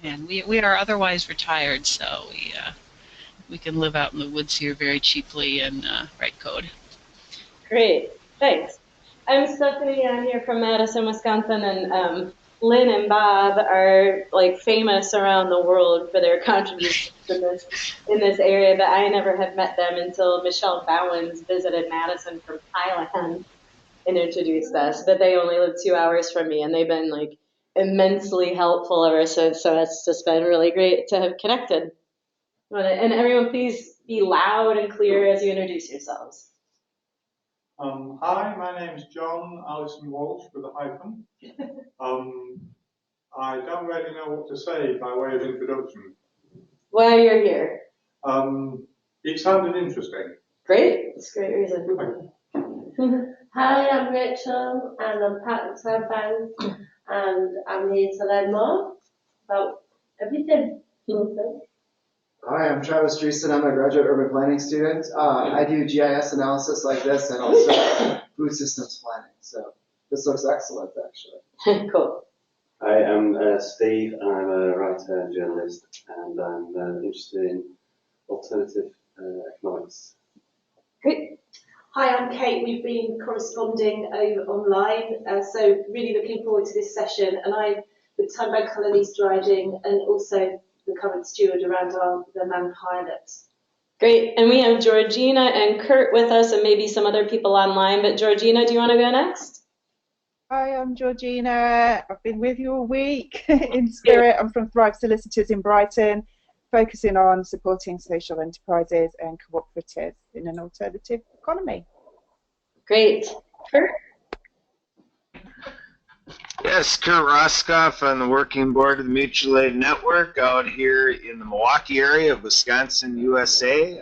And we are otherwise retired, so we can live out in the woods here very cheaply and write code. Great, thanks. I'm Stephanie. I'm here from Madison, Wisconsin, and Lynn and Bob are like famous around the world for their contributions in this area. But I never had met them until Michelle Bowens visited Madison from Thailand and introduced us. But they only live 2 hours from me, and they've been like immensely helpful ever since. So it's just been really great to have connected. And everyone, please be loud and clear as you introduce yourselves. Hi, my name's John Allison Walsh with a hyphen. I don't really know what to say by way of introduction. Why you're here? It sounded interesting. Great, that's a great reason. Hi, I'm Rachel and I'm part of the Time Bank and I'm here to learn more about everything. Hi, I'm Travis Dreesen. I'm a graduate urban planning student. I do GIS analysis like this and also food systems planning. So this looks excellent, actually. Cool. Hi, I'm Steve. I'm a writer and journalist, and I'm interested in alternative economics. Great. Hi, I'm Kate. We've been corresponding over online, so really looking forward to this session. And I'm with Time Bank Colonies Drying and also the current steward around the Man Pilots. Great. And we have Georgina and Kurt with us and maybe some other people online. But Georgina, do you want to go next? Hi, I'm Georgina. I've been with you all week in spirit. I'm from Thrive Solicitors in Brighton, focusing on supporting social enterprises and cooperatives in an alternative economy. Great. Kurt? Yes, Kurt Roskoff on the working board of the Mutual Aid Network out here in the Milwaukee area of Wisconsin, USA.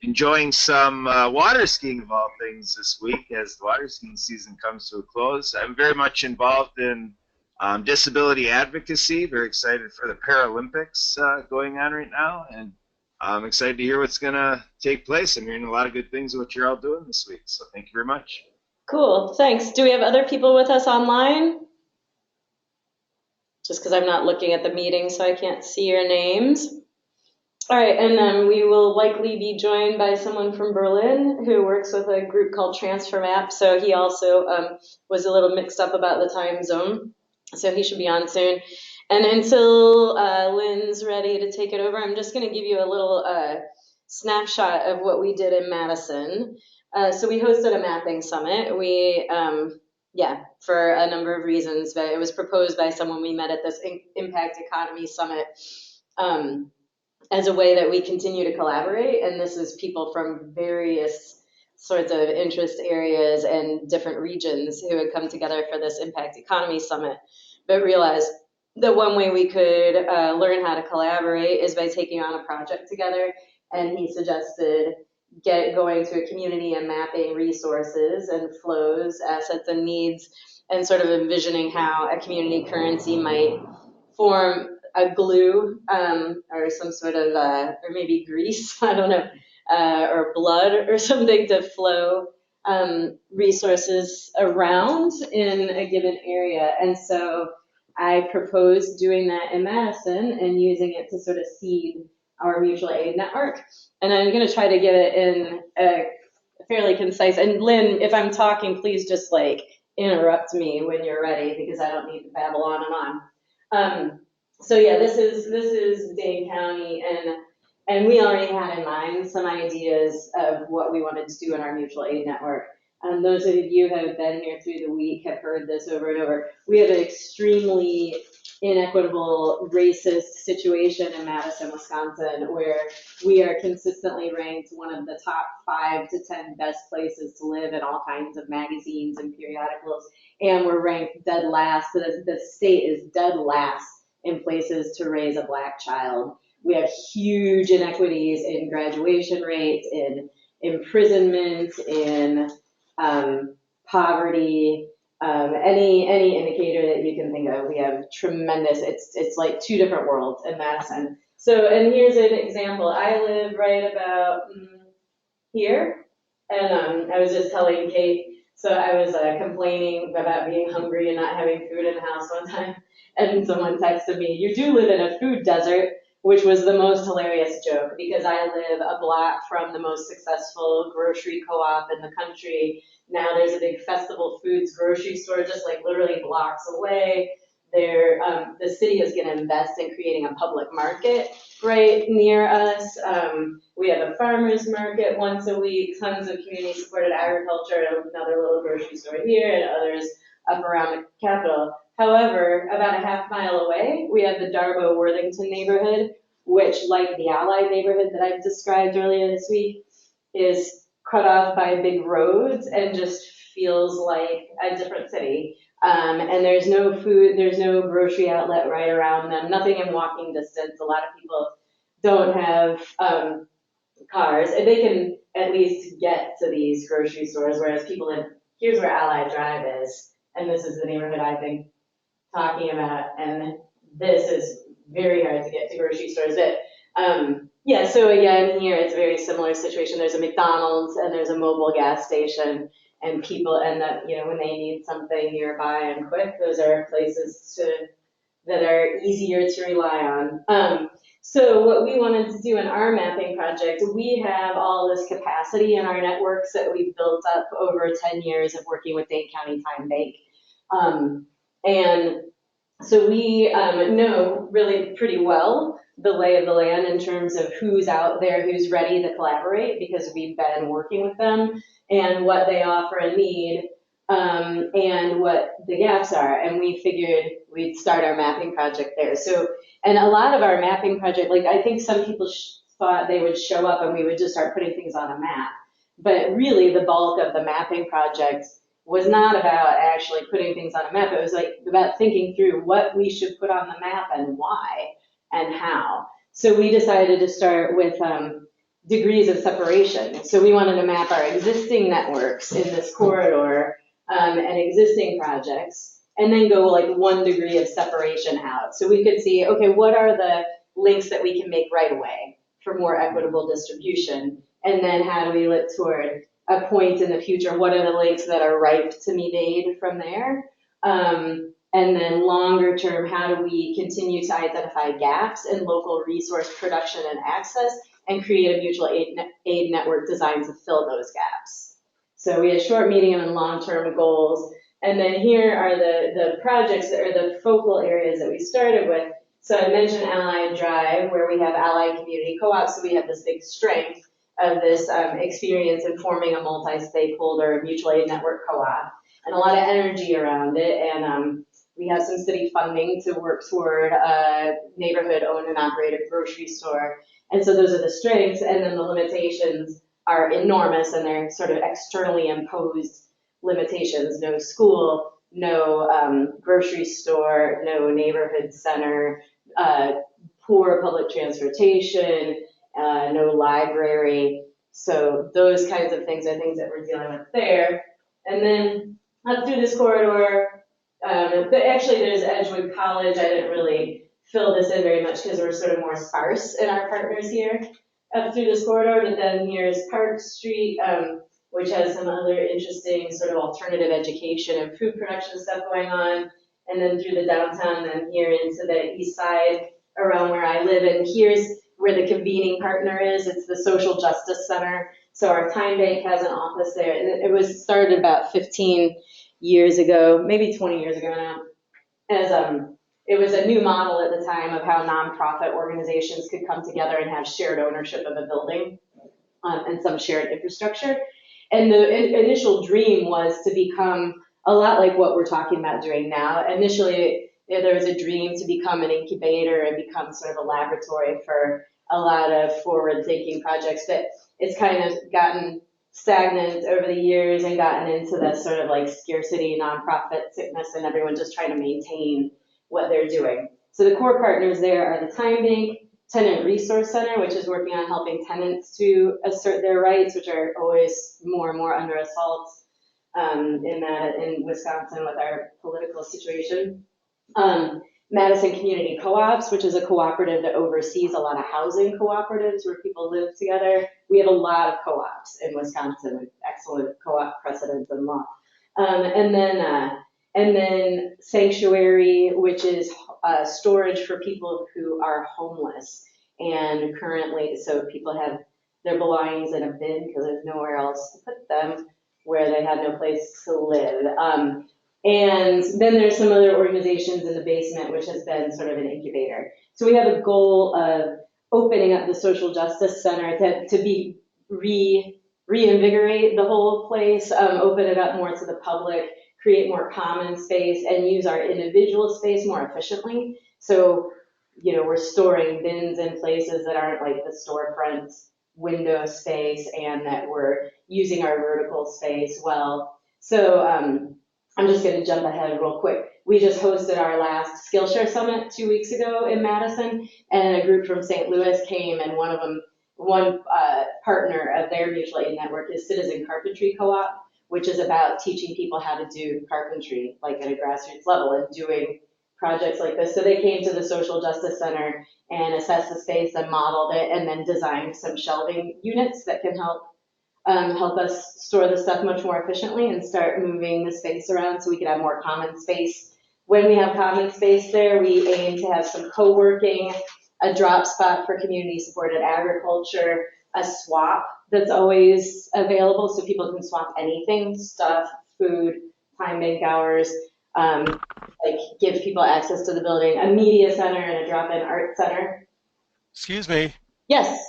Enjoying some water skiing of all things this week as the water skiing season comes to a close. I'm very much involved in disability advocacy, very excited for the Paralympics going on right now, and I'm excited to hear what's going to take place. I'm hearing a lot of good things of what you're all doing this week, so thank you very much. Cool, thanks. Do we have other people with us online? Just because I'm not looking at the meeting, so I can't see your names. All right, and then we will likely be joined by someone from Berlin who works with a group called Transfer Map. So he also was a little mixed up about the time zone. So he should be on soon. And until Lynn's ready to take it over, I'm just going to give you a little snapshot of what we did in Madison. So we hosted a mapping summit. We, for a number of reasons, but it was proposed by someone we met at this Impact Economy Summit as a way that we continue to collaborate. And this is people from various sorts of interest areas and different regions who had come together for this Impact Economy Summit, but realized that one way we could learn how to collaborate is by taking on a project together. And he suggested going to a community and mapping resources and flows, assets and needs, and sort of envisioning how a community currency might form a glue or some sort of, or maybe grease, I don't know, or blood or something to flow resources around in a given area. And so I proposed doing that in Madison and using it to sort of seed our mutual aid network. And I'm going to try to get it in a fairly concise. And Lynn, if I'm talking, please just like interrupt me when you're ready because I don't need to babble on and on. So yeah, this is Dane County, and we already had in mind some ideas of what we wanted to do in our mutual aid network. Those of you who have been here through the week have heard this over and over. We have an extremely inequitable, racist situation in Madison, Wisconsin, where we are consistently ranked one of the top 5 to 10 best places to live in all kinds of magazines and periodicals, and we're ranked dead last. So the state is dead last in places to raise a Black child. We have huge inequities in graduation rates, in imprisonment, in poverty, any indicator that you can think of. We have tremendous, it's like 2 different worlds in Madison. So, and here's an example. I live right about here, and I was just telling Kate, so I was complaining about being hungry and not having food in the house one time. And someone texted me, "You do live in a food desert," which was the most hilarious joke because I live a block from the most successful grocery co-op in the country. Now there's a big Festival Foods grocery store just like literally blocks away. The city is going to invest in creating a public market right near us. We have a farmer's market once a week, tons of community-supported agriculture, another little grocery store here, and others up around the Capitol. However, about a half mile away, we have the Darbo-Worthington neighborhood, which, like the Allied neighborhood that I've described earlier this week, is cut off by big roads and just feels like a different city. And there's no food, there's no grocery outlet right around them, nothing in walking distance. A lot of people don't have cars, and they can at least get to these grocery stores, whereas people in, here's where Allied Drive is, and this is the neighborhood I've been talking about, and this is very hard to get to grocery stores. But yeah, so again, here it's a very similar situation. There's a McDonald's and there's a mobile gas station, and people end up, when they need something nearby and quick, those are places that are easier to rely on. So what we wanted to do in our mapping project, we have all this capacity in our networks that we've built up over 10 years of working with Dane County Time Bank. And so we know really pretty well the lay of the land in terms of who's out there, who's ready to collaborate, because we've been working with them, and what they offer and need, and what the gaps are. And we figured we'd start our mapping project there. So, and a lot of our mapping project, like I think some people thought they would show up and we would just start putting things on a map. But really the bulk of the mapping project was not about actually putting things on a map. It was like about thinking through what we should put on the map and why and how. So we decided to start with degrees of separation. So we wanted to map our existing networks in this corridor and existing projects, and then go like 1 degree of separation out. So we could see, okay, what are the links that we can make right away for more equitable distribution? And then how do we look toward a point in the future? What are the links that are ripe to be made from there? And then longer term, how do we continue to identify gaps in local resource production and access and create a mutual aid network designed to fill those gaps? So we had short, medium, and long-term goals. And then here are the projects that are the focal areas that we started with. So I mentioned Allied Drive, where we have Allied Community Co-ops, so we have this big strength of this experience in forming a multi-stakeholder mutual aid network co-op, and a lot of energy around it. And we have some city funding to work toward a neighborhood-owned and operated grocery store. And so those are the strengths, and then the limitations are enormous, and they're sort of externally imposed limitations. No school, no grocery store, no neighborhood center, poor public transportation, no library. So those kinds of things are things that we're dealing with there. And then up through this corridor, but actually there's Edgewood College. I didn't really fill this in very much because we're sort of more sparse in our partners here up through this corridor. But then here's Park Street, which has some other interesting sort of alternative education and food production stuff going on. And then through the downtown, then here into the east side around where I live. And here's where the convening partner is. It's the Social Justice Center. So our Time Bank has an office there. It was started about 15 years ago, maybe 20 years ago now, as it was a new model at the time of how nonprofit organizations could come together and have shared ownership of a building and some shared infrastructure. And the initial dream was to become a lot like what we're talking about doing now. Initially, there was a dream to become an incubator and become sort of a laboratory for a lot of forward-thinking projects, but it's kind of gotten stagnant over the years and gotten into the sort of like scarcity, nonprofit sickness, and everyone just trying to maintain what they're doing. So the core partners there are the Time Bank, Tenant Resource Center, which is working on helping tenants to assert their rights, which are always more and more under assault in Wisconsin with our political situation. Madison Community Co-ops, which is a cooperative that oversees a lot of housing cooperatives where people live together. We have a lot of co-ops in Wisconsin with excellent co-op precedents and law. And then And then sanctuary, which is storage for people who are homeless. And currently, so people have their belongings in a bin because there's nowhere else to put them where they have no place to live. And then there's some other organizations in the basement, which has been sort of an incubator. So we have a goal of opening up the social justice center to be reinvigorate the whole place, open it up more to the public, create more common space, and use our individual space more efficiently. So, we're storing bins in places that aren't like the storefront window space, and that we're using our vertical space well. So I'm just going to jump ahead real quick. We just hosted our last Skillshare Summit 2 weeks ago in Madison, and a group from St. Louis came, and one partner of their mutual aid network is Citizen Carpentry Co-op, which is about teaching people how to do carpentry, like at a grassroots level, and doing projects like this. So they came to the Social Justice Center and assessed the space and modeled it, and then designed some shelving units that can help us store the stuff much more efficiently and start moving the space around so we can have more common space. When we have common space there, we aim to have some co-working, a drop spot for community-supported agriculture, a swap that's always available so people can swap anything, stuff, food, time bank hours, like give people access to the building, a media center and a drop-in art center. Excuse me. Yes.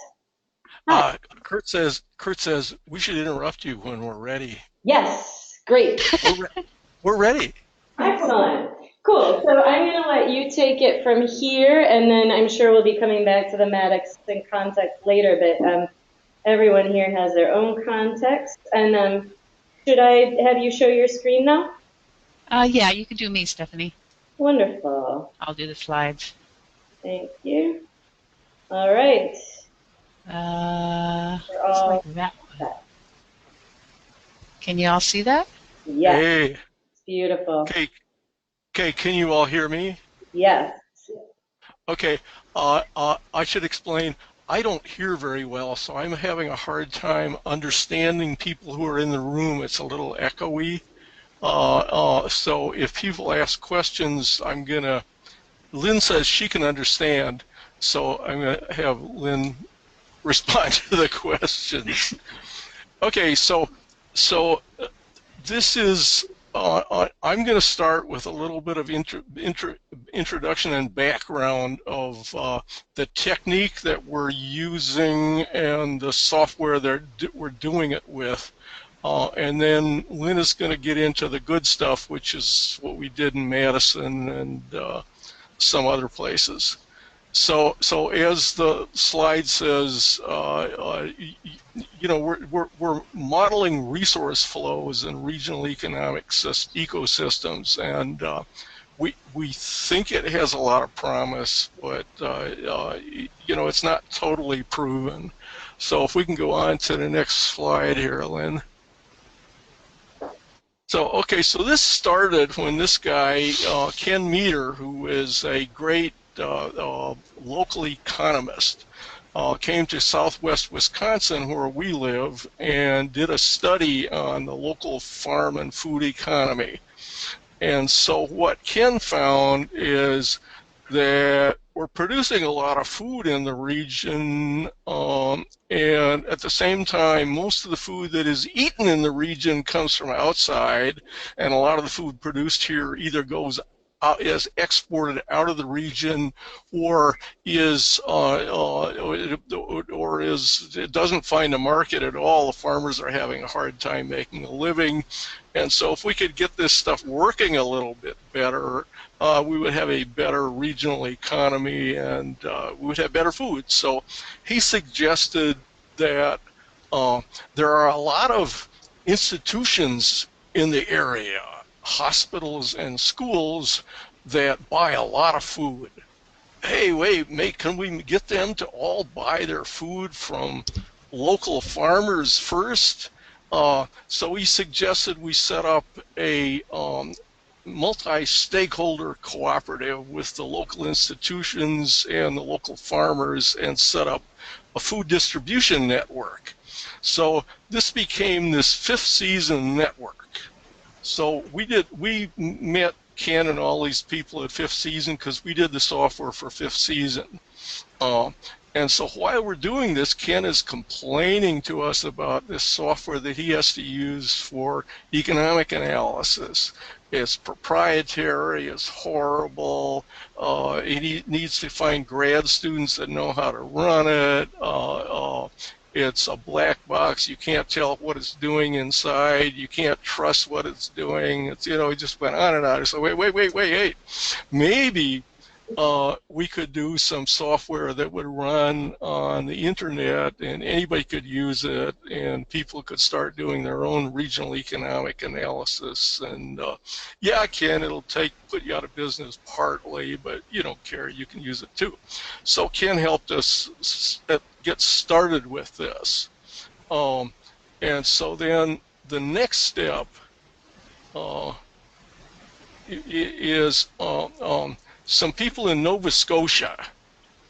Hi. Kurt says we should interrupt you when we're ready. Yes. Great. We're ready. Excellent. Cool. So I'm going to let you take it from here, and then I'm sure we'll be coming back to the Maddox and context later, but everyone here has their own context. And should I have you show your screen now? Yeah, you can do me, Stephanie. Wonderful. I'll do the slides. Thank you. All right. Like that one. Can you all see that? Yes. Hey. It's beautiful. Okay, can you all hear me? Yes. Okay, I should explain, I don't hear very well, so I'm having a hard time understanding people who are in the room. It's a little echoey. So if people ask questions, Lynn says she can understand, so I'm gonna have Lynn respond to the questions. Okay, so this is, I'm going to start with a little bit of introduction and background of the technique that we're using and the software that we're doing it with. And then Lynn is going to get into the good stuff, which is what we did in Madison and some other places. So as the slide says, we're modeling resource flows in regional economic ecosystems, and we think it has a lot of promise, but it's not totally proven. So if we can go on to the next slide here, Lynn. So this started when this guy Ken Meter, who is a great local economist, came to southwest Wisconsin where we live and did a study on the local farm and food economy. And so what Ken found is that we're producing a lot of food in the region, and at the same time, most of the food that is eaten in the region comes from outside, and a lot of the food produced here either goes out, is exported out of the region, or is it doesn't find a market at all. The farmers are having a hard time making a living, and so if we could get this stuff working a little bit better, we would have a better regional economy, and we would have better food. So he suggested that there are a lot of institutions in the area, hospitals and schools, that buy a lot of food. Hey, wait, can we get them to all buy their food from local farmers first? So he suggested we set up a multi-stakeholder cooperative with the local institutions and the local farmers, and set up a food distribution network. So this became this 5th season network. So we met Ken and all these people at fifth season because we did the software for fifth season. Um, and so while we're doing this, Ken is complaining to us about this software that he has to use for economic analysis. It's proprietary, it's horrible. He needs to find grad students that know how to run it. It's a black box. You can't tell what it's doing inside. You can't trust what it's doing. It's, you know, he just went on and on. So wait. Maybe we could do some software that would run on the internet and anybody could use it and people could start doing their own regional economic analysis. And yeah, Ken, it'll put you out of business partly, but you don't care, you can use it too. So Ken helped us get started with this. And so then the next step is some people in Nova Scotia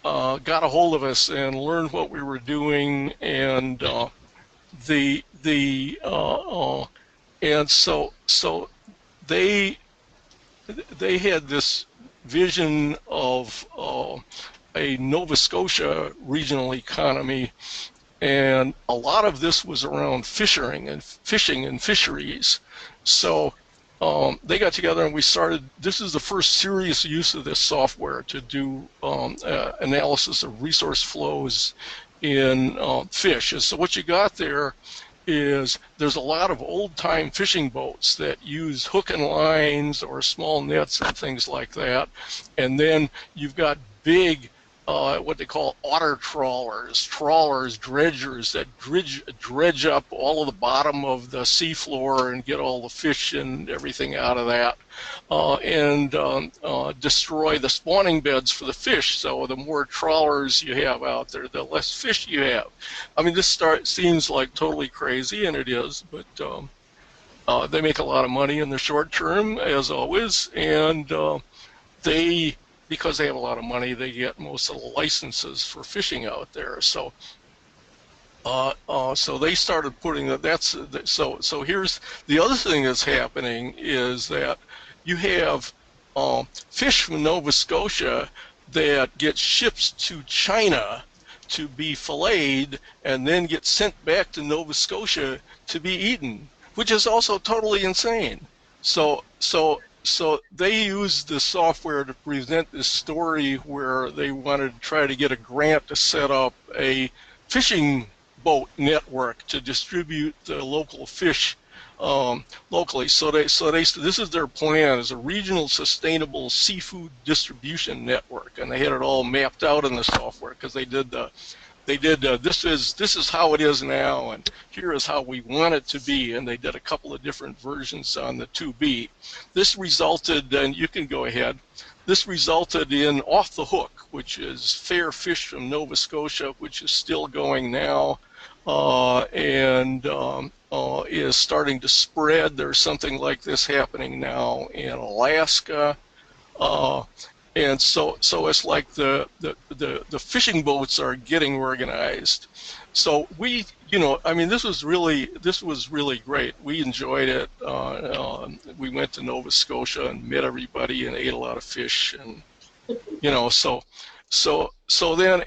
got a hold of us and learned what we were doing, and and so they had this vision of a Nova Scotia regional economy, and a lot of this was around fishing and fisheries. So they got together and we started. This is the first serious use of this software to do analysis of resource flows in fish. And so what you got there is there's a lot of old-time fishing boats that use hook and lines or small nets and things like that. And then you've got big what they call otter trawlers, dredgers that dredge up all of the bottom of the seafloor and get all the fish and everything out of that, and destroy the spawning beds for the fish. So the more trawlers you have out there, the less fish you have. I mean, this seems like totally crazy, and it is, but they make a lot of money in the short term, as always, and because they have a lot of money, they get most of the licenses for fishing out there. So, so they started putting that. So here's the other thing that's happening is that you have fish from Nova Scotia that get shipped to China to be filleted and then get sent back to Nova Scotia to be eaten, which is also totally insane. So they used the software to present this story where they wanted to try to get a grant to set up a fishing boat network to distribute the local fish locally. So this is their plan, is a regional sustainable seafood distribution network, and they had it all mapped out in the software because they did this is how it is now, and here is how we want it to be, and they did a couple of different versions on the 2B. This resulted, and you can go ahead, this resulted in Off the Hook, which is Fair Fish from Nova Scotia, which is still going now, and is starting to spread. There's something like this happening now in Alaska. And so it's like the fishing boats are getting organized. So we, I mean, this was really great. We enjoyed it. We went to Nova Scotia and met everybody and ate a lot of fish, and so then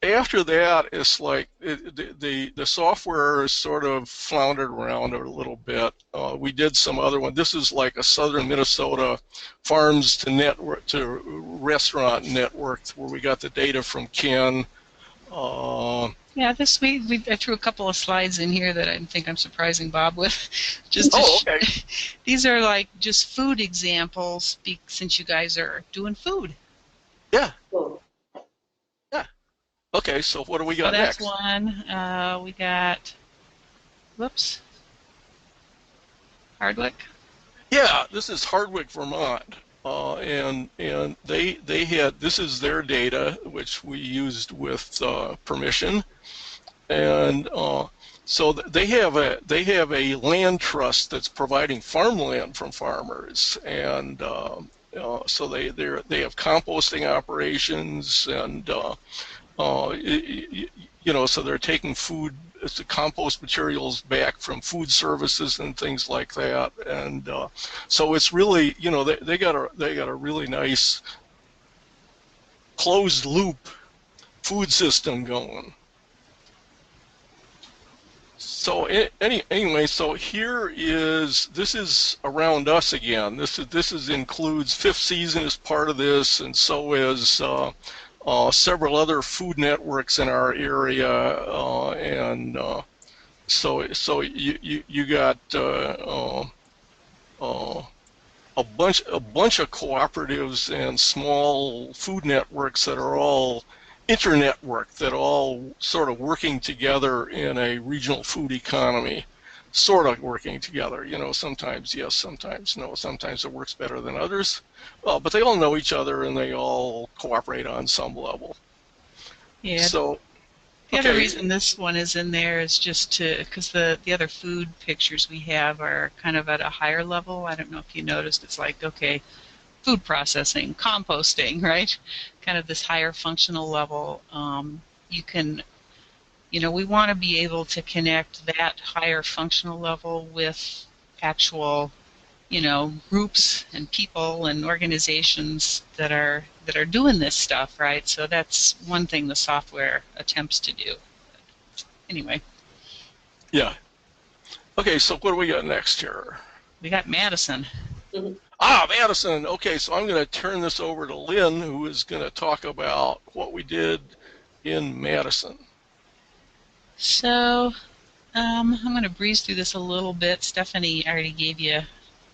after that, it's like the software sort of floundered around a little bit. We did some other one. This is like a Southern Minnesota farms to network to restaurant network where we got the data from Ken. Yeah, this week I threw a couple of slides in here that I think I'm surprising Bob with. Okay. These are like just food examples since you guys are doing food. Yeah. Cool. Okay, so what do we got that's next? One. We got, Hardwick. Yeah, this is Hardwick, Vermont, and they had, this is their data, which we used with permission, and so they have a land trust that's providing farmland from farmers, and so they have composting operations, and So they're taking food, the compost materials back from food services and things like that, and so it's really, they got a really nice closed loop food system going. So anyway, so this is around us again. This includes Fifth Season as part of this, and so is several other food networks in our area, and so you got a bunch of cooperatives and small food networks that are all internetwork, that all sort of working together in a regional food economy, sort of working together. Sometimes yes, sometimes no, sometimes it works better than others, but they all know each other and they all cooperate on some level. Yeah. So the other reason this one is in there is just because the other food pictures we have are kind of at a higher level. I don't know if you noticed, it's like, okay, food processing, composting, right? Kind of this higher functional level. We want to be able to connect that higher functional level with actual, groups and people and organizations that are doing this stuff, right? So that's one thing the software attempts to do. Anyway. Yeah. Okay, so what do we got next here? We got Madison. Madison. Okay, so I'm going to turn this over to Lynn, who is going to talk about what we did in Madison. So I'm going to breeze through this a little bit. Stephanie already gave you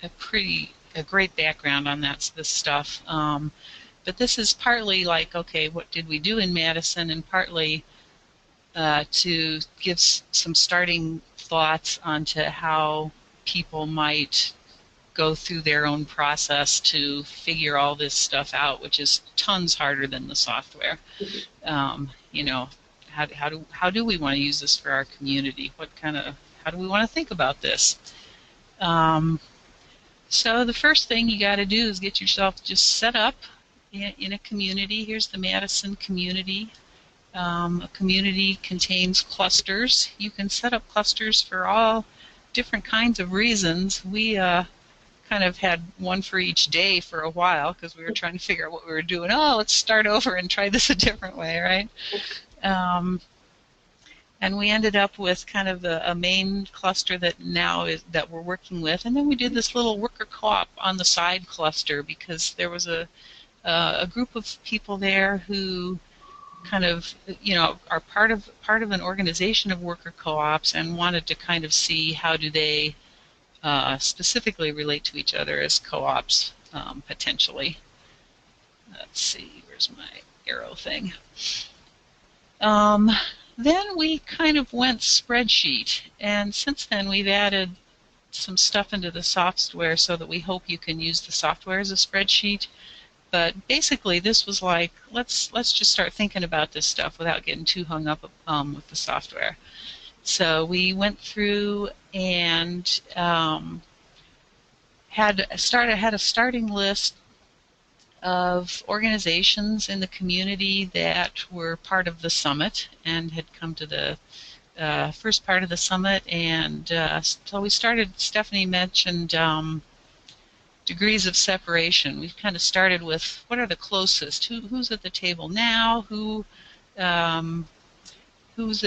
a great background on this stuff. But this is partly like, okay, what did we do in Madison, and partly to give some starting thoughts onto how people might go through their own process to figure all this stuff out, which is tons harder than the software. How do we want to use this for our community? How do we want to think about this? So the first thing you got to do is get yourself just set up in a community. Here's the Madison community. A community contains clusters. You can set up clusters for all different kinds of reasons. We kind of had one for each day for a while because we were trying to figure out what we were doing. Oh, let's start over and try this a different way, right? And we ended up with kind of a main cluster that we're working with, and then we did this little worker co-op on the side cluster because there was a group of people there who kind of are part of an organization of worker co-ops and wanted to kind of see how do they specifically relate to each other as co-ops potentially. Let's see, where's my arrow thing? Then we kind of went spreadsheet, and since then we've added some stuff into the software so that we hope you can use the software as a spreadsheet. But basically this was like, let's just start thinking about this stuff without getting too hung up with the software. So we went through and had a starting list of organizations in the community that were part of the summit and had come to the first part of the summit. And so we started, Stephanie mentioned degrees of separation. We've kind of started with what are the closest, who's at the table now, who who's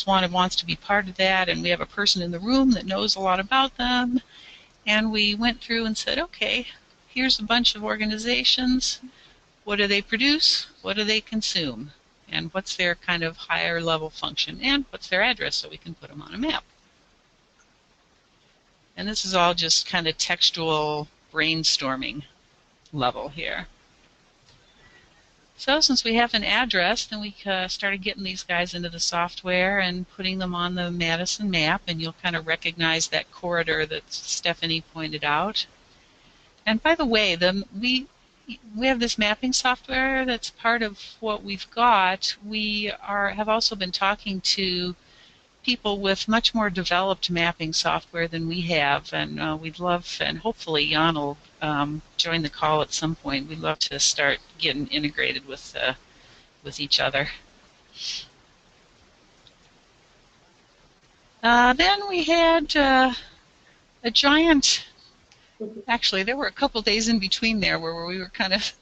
wants to be part of that, and we have a person in the room that knows a lot about them. And we went through and said, okay, here's a bunch of organizations. What do they produce? What do they consume? And what's their kind of higher level function? And what's their address so we can put them on a map? And this is all just kind of textual brainstorming level here. So since we have an address, then we started getting these guys into the software and putting them on the Madison map, and you'll kind of recognize that corridor that Stephanie pointed out. And by the way, we have this mapping software that's part of what we've got. We have also been talking to people with much more developed mapping software than we have, and we'd love, and hopefully Jan will join the call at some point. We'd love to start getting integrated with with each other. Then we had a giant, actually there were a couple days in between there where we were kind of,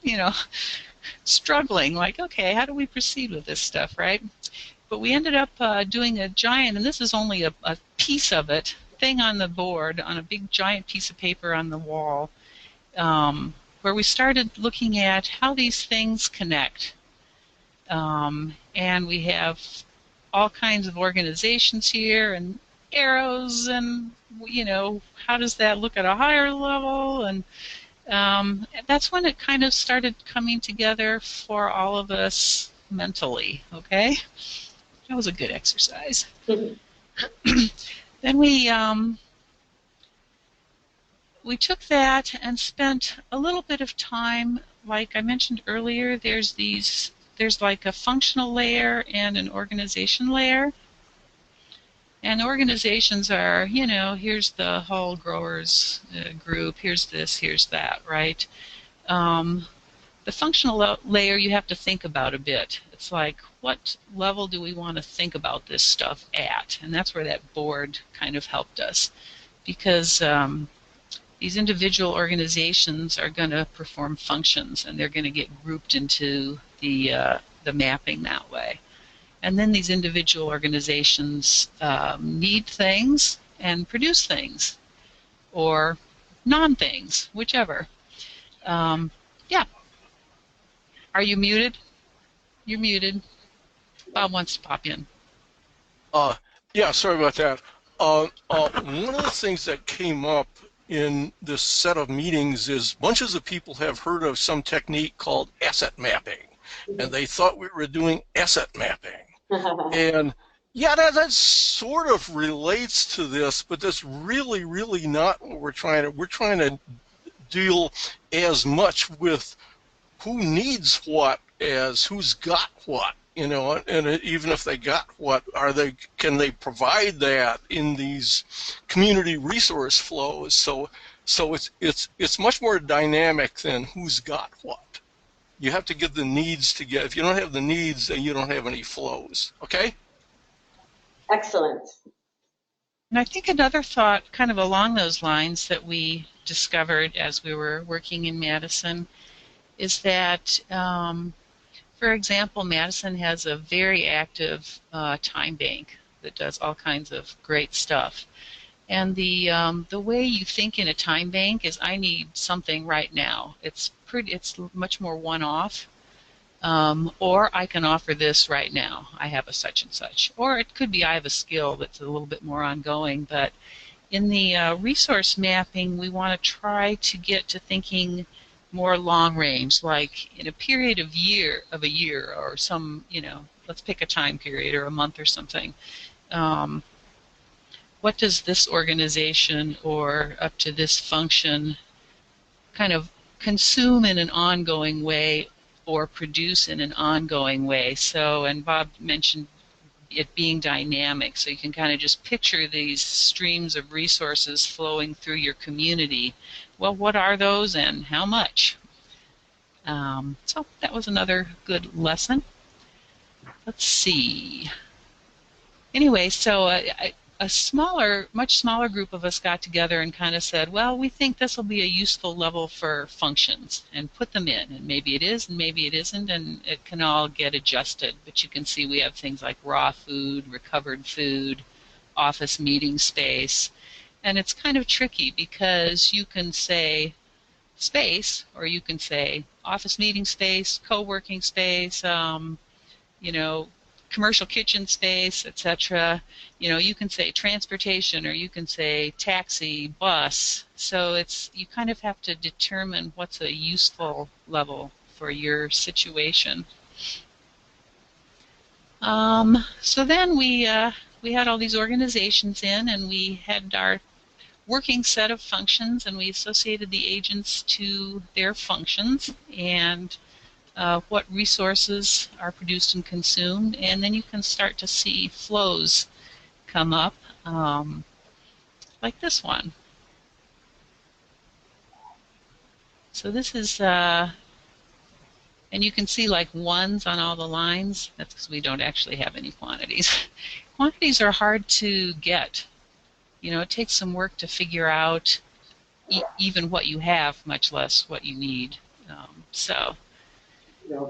struggling, like, okay, how do we proceed with this stuff, right? But we ended up doing a giant, and this is only a piece of it, thing on the board, on a big giant piece of paper on the wall, where we started looking at how these things connect. And we have all kinds of organizations here and arrows, and how does that look at a higher level? And that's when it kind of started coming together for all of us mentally. Okay, that was a good exercise. Then we took that and spent a little bit of time, like I mentioned earlier. There's like a functional layer and an organization layer. And organizations are, here's the whole growers group, here's this, here's that, right? The functional layer you have to think about a bit. It's like, what level do we want to think about this stuff at? And that's where that board kind of helped us, because these individual organizations are going to perform functions, and they're going to get grouped into the mapping that way. And then these individual organizations need things and produce things, or non-things, whichever. Yeah. Are you muted? You're muted. Bob wants to pop in. Yeah, sorry about that. One of the things that came up in this set of meetings is bunches of people have heard of some technique called asset mapping, and they thought we were doing asset mapping. And yeah, that sort of relates to this, but that's really, really not what we're trying to. We're trying to deal as much with who needs what as who's got what, and even if they got what, can they provide that in these community resource flows? So it's much more dynamic than who's got what. You have to get the needs together. If you don't have the needs, then you don't have any flows. Okay? Excellent. And I think another thought kind of along those lines that we discovered as we were working in Madison is that, for example, Madison has a very active time bank that does all kinds of great stuff. And the way you think in a time bank is, I need something right now. It's much more one-off. Or I can offer this right now. I have a such and such. Or it could be I have a skill that's a little bit more ongoing. But in the resource mapping, we want to try to get to thinking more long range, like in a period of a year, or some, let's pick a time period or a month or something. What does this organization or up to this function kind of consume in an ongoing way or produce in an ongoing way? So, and Bob mentioned it being dynamic, so you can kind of just picture these streams of resources flowing through your community. Well, what are those and how much? So that was another good lesson. Let's see. Anyway, so much smaller group of us got together and kind of said, well, we think this will be a useful level for functions, and put them in. And maybe it is, and maybe it isn't, and it can all get adjusted. But you can see we have things like raw food, recovered food, office meeting space. And it's kind of tricky because you can say space, or you can say office meeting space, co-working space, commercial kitchen space, etc. You can say transportation, or you can say taxi, bus. So you kind of have to determine what's a useful level for your situation. So then we had all these organizations in, and we had our working set of functions, and we associated the agents to their functions, and what resources are produced and consumed, and then you can start to see flows come up, like this one. So this is And you can see like ones on all the lines. That's because we don't actually have any quantities. Quantities are hard to get. You know, it takes some work to figure out even what you have, much less what you need.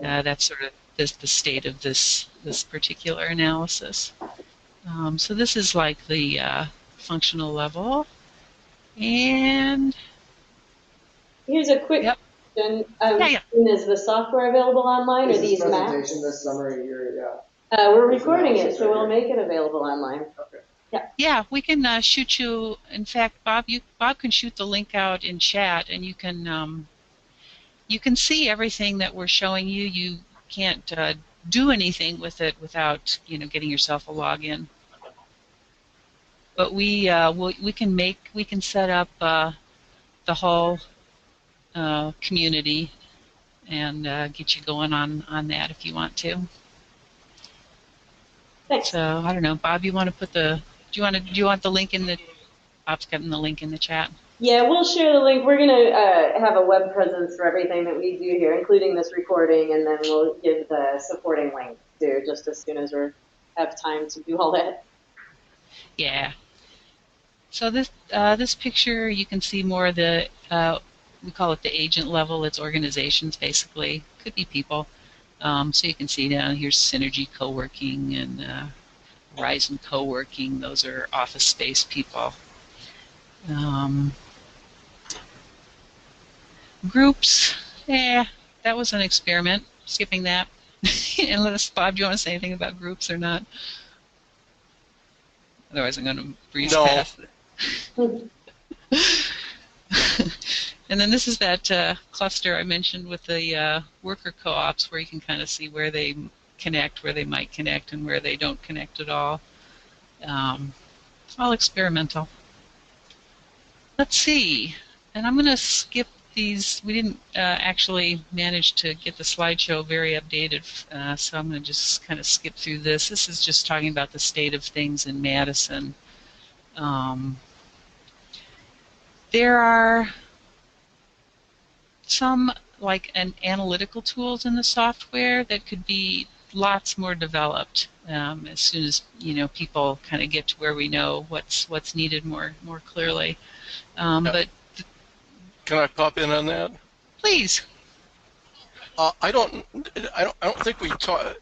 That's sort of the state of this particular analysis. So this is like the functional level. And Here's a quick yep. question. Yeah. Is the software available online, or these maps? Presentation, this summary here, yeah. We're recording it, so we'll make it available online. Okay. Yeah, we can shoot you. In fact, Bob can shoot the link out in chat, and you can see everything that we're showing you. You can't do anything with it without getting yourself a login. But we can set up the whole community and get you going on that if you want to. Thanks. So I don't know, Bob. You want to put the? Do you want the link in the? Bob's getting the link in the chat. Yeah, we'll share the link. We're gonna have a web presence for everything that we do here, including this recording, and then we'll give the supporting link too, just as soon as we have time to do all that. Yeah. So this picture, you can see more of the we call it the agent level. It's organizations basically. Could be people. So you can see down here's Synergy Co-working and Horizon Co-working. Those are office space people. Groups, that was an experiment. Skipping that. Unless, Bob, do you want to say anything about groups or not? Otherwise, I'm going to breeze past it. And then this is that cluster I mentioned with the worker co-ops, where you can kind of see where they connect, where they might connect, and where they don't connect at all. It's all experimental. Let's see. And I'm going to skip these. We didn't actually manage to get the slideshow very updated, so I'm going to just kind of skip through this. This is just talking about the state of things in Madison. There are some analytical tools in the software that could be lots more developed as soon as people kind of get to where we know what's needed more clearly. But can I pop in on that? Please. I don't think we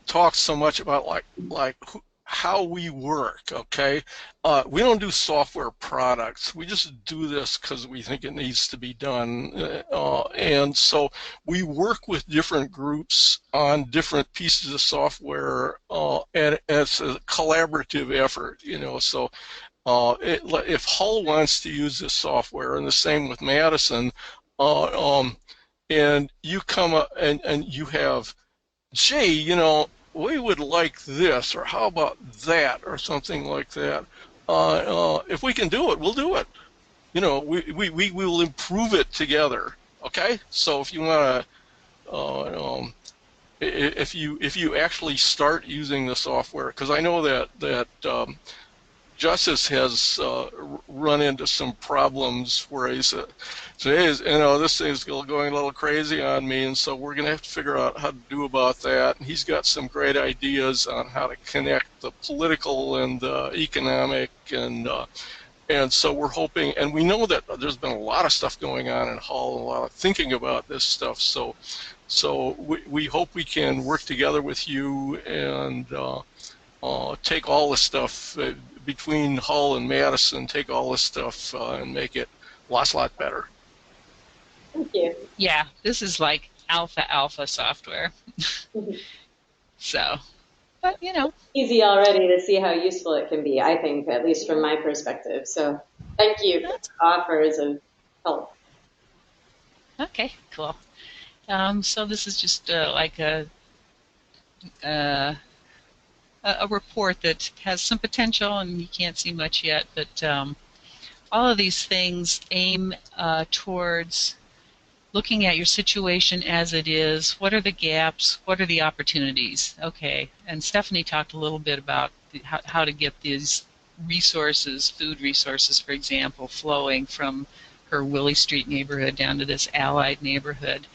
talk so much about how we work. Okay, we don't do software products. We just do this because we think it needs to be done, and so we work with different groups on different pieces of software, and it's a collaborative effort. So. If Hull wants to use this software, and the same with Madison, and you come up and you have, gee, we would like this, or how about that, or something like that. If we can do it, we'll do it. We will improve it together. Okay, so if you want to, if you actually start using the software, because I know that Justice has run into some problems where he said, this thing's going a little crazy on me, and so we're going to have to figure out how to do about that. And he's got some great ideas on how to connect the political and the economic, and so we're hoping, and we know that there's been a lot of stuff going on in Hull, and a lot of thinking about this stuff. So we hope we can work together with you and take all the stuff between Hull and Madison, take all this stuff and make it a lot better. Thank you. Yeah, this is like alpha software. So, but easy already to see how useful it can be, I think, at least from my perspective. So thank you for the offers of help. Okay, cool. So this is just like a report that has some potential, and you can't see much yet, but all of these things aim towards looking at your situation as it is. What are the gaps? What are the opportunities? Okay, and Stephanie talked a little bit about how to get these resources, food resources, for example, flowing from her Willie Street neighborhood down to this allied neighborhood.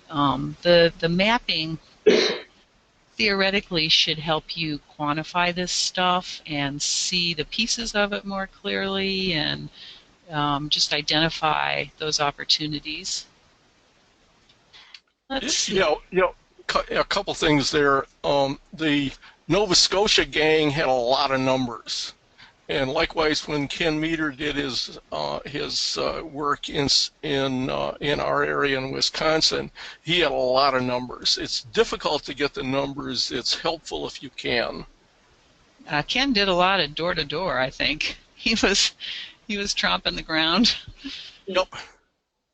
The mapping theoretically should help you quantify this stuff and see the pieces of it more clearly and just identify those opportunities. Let's see. A couple things there. The Nova Scotia gang had a lot of numbers, and likewise when Ken Meter did his work in our area in Wisconsin, he had a lot of numbers. It's difficult to get the numbers. It's helpful if you can. Ken did a lot of door to door. I think he was tromping the ground. Yep.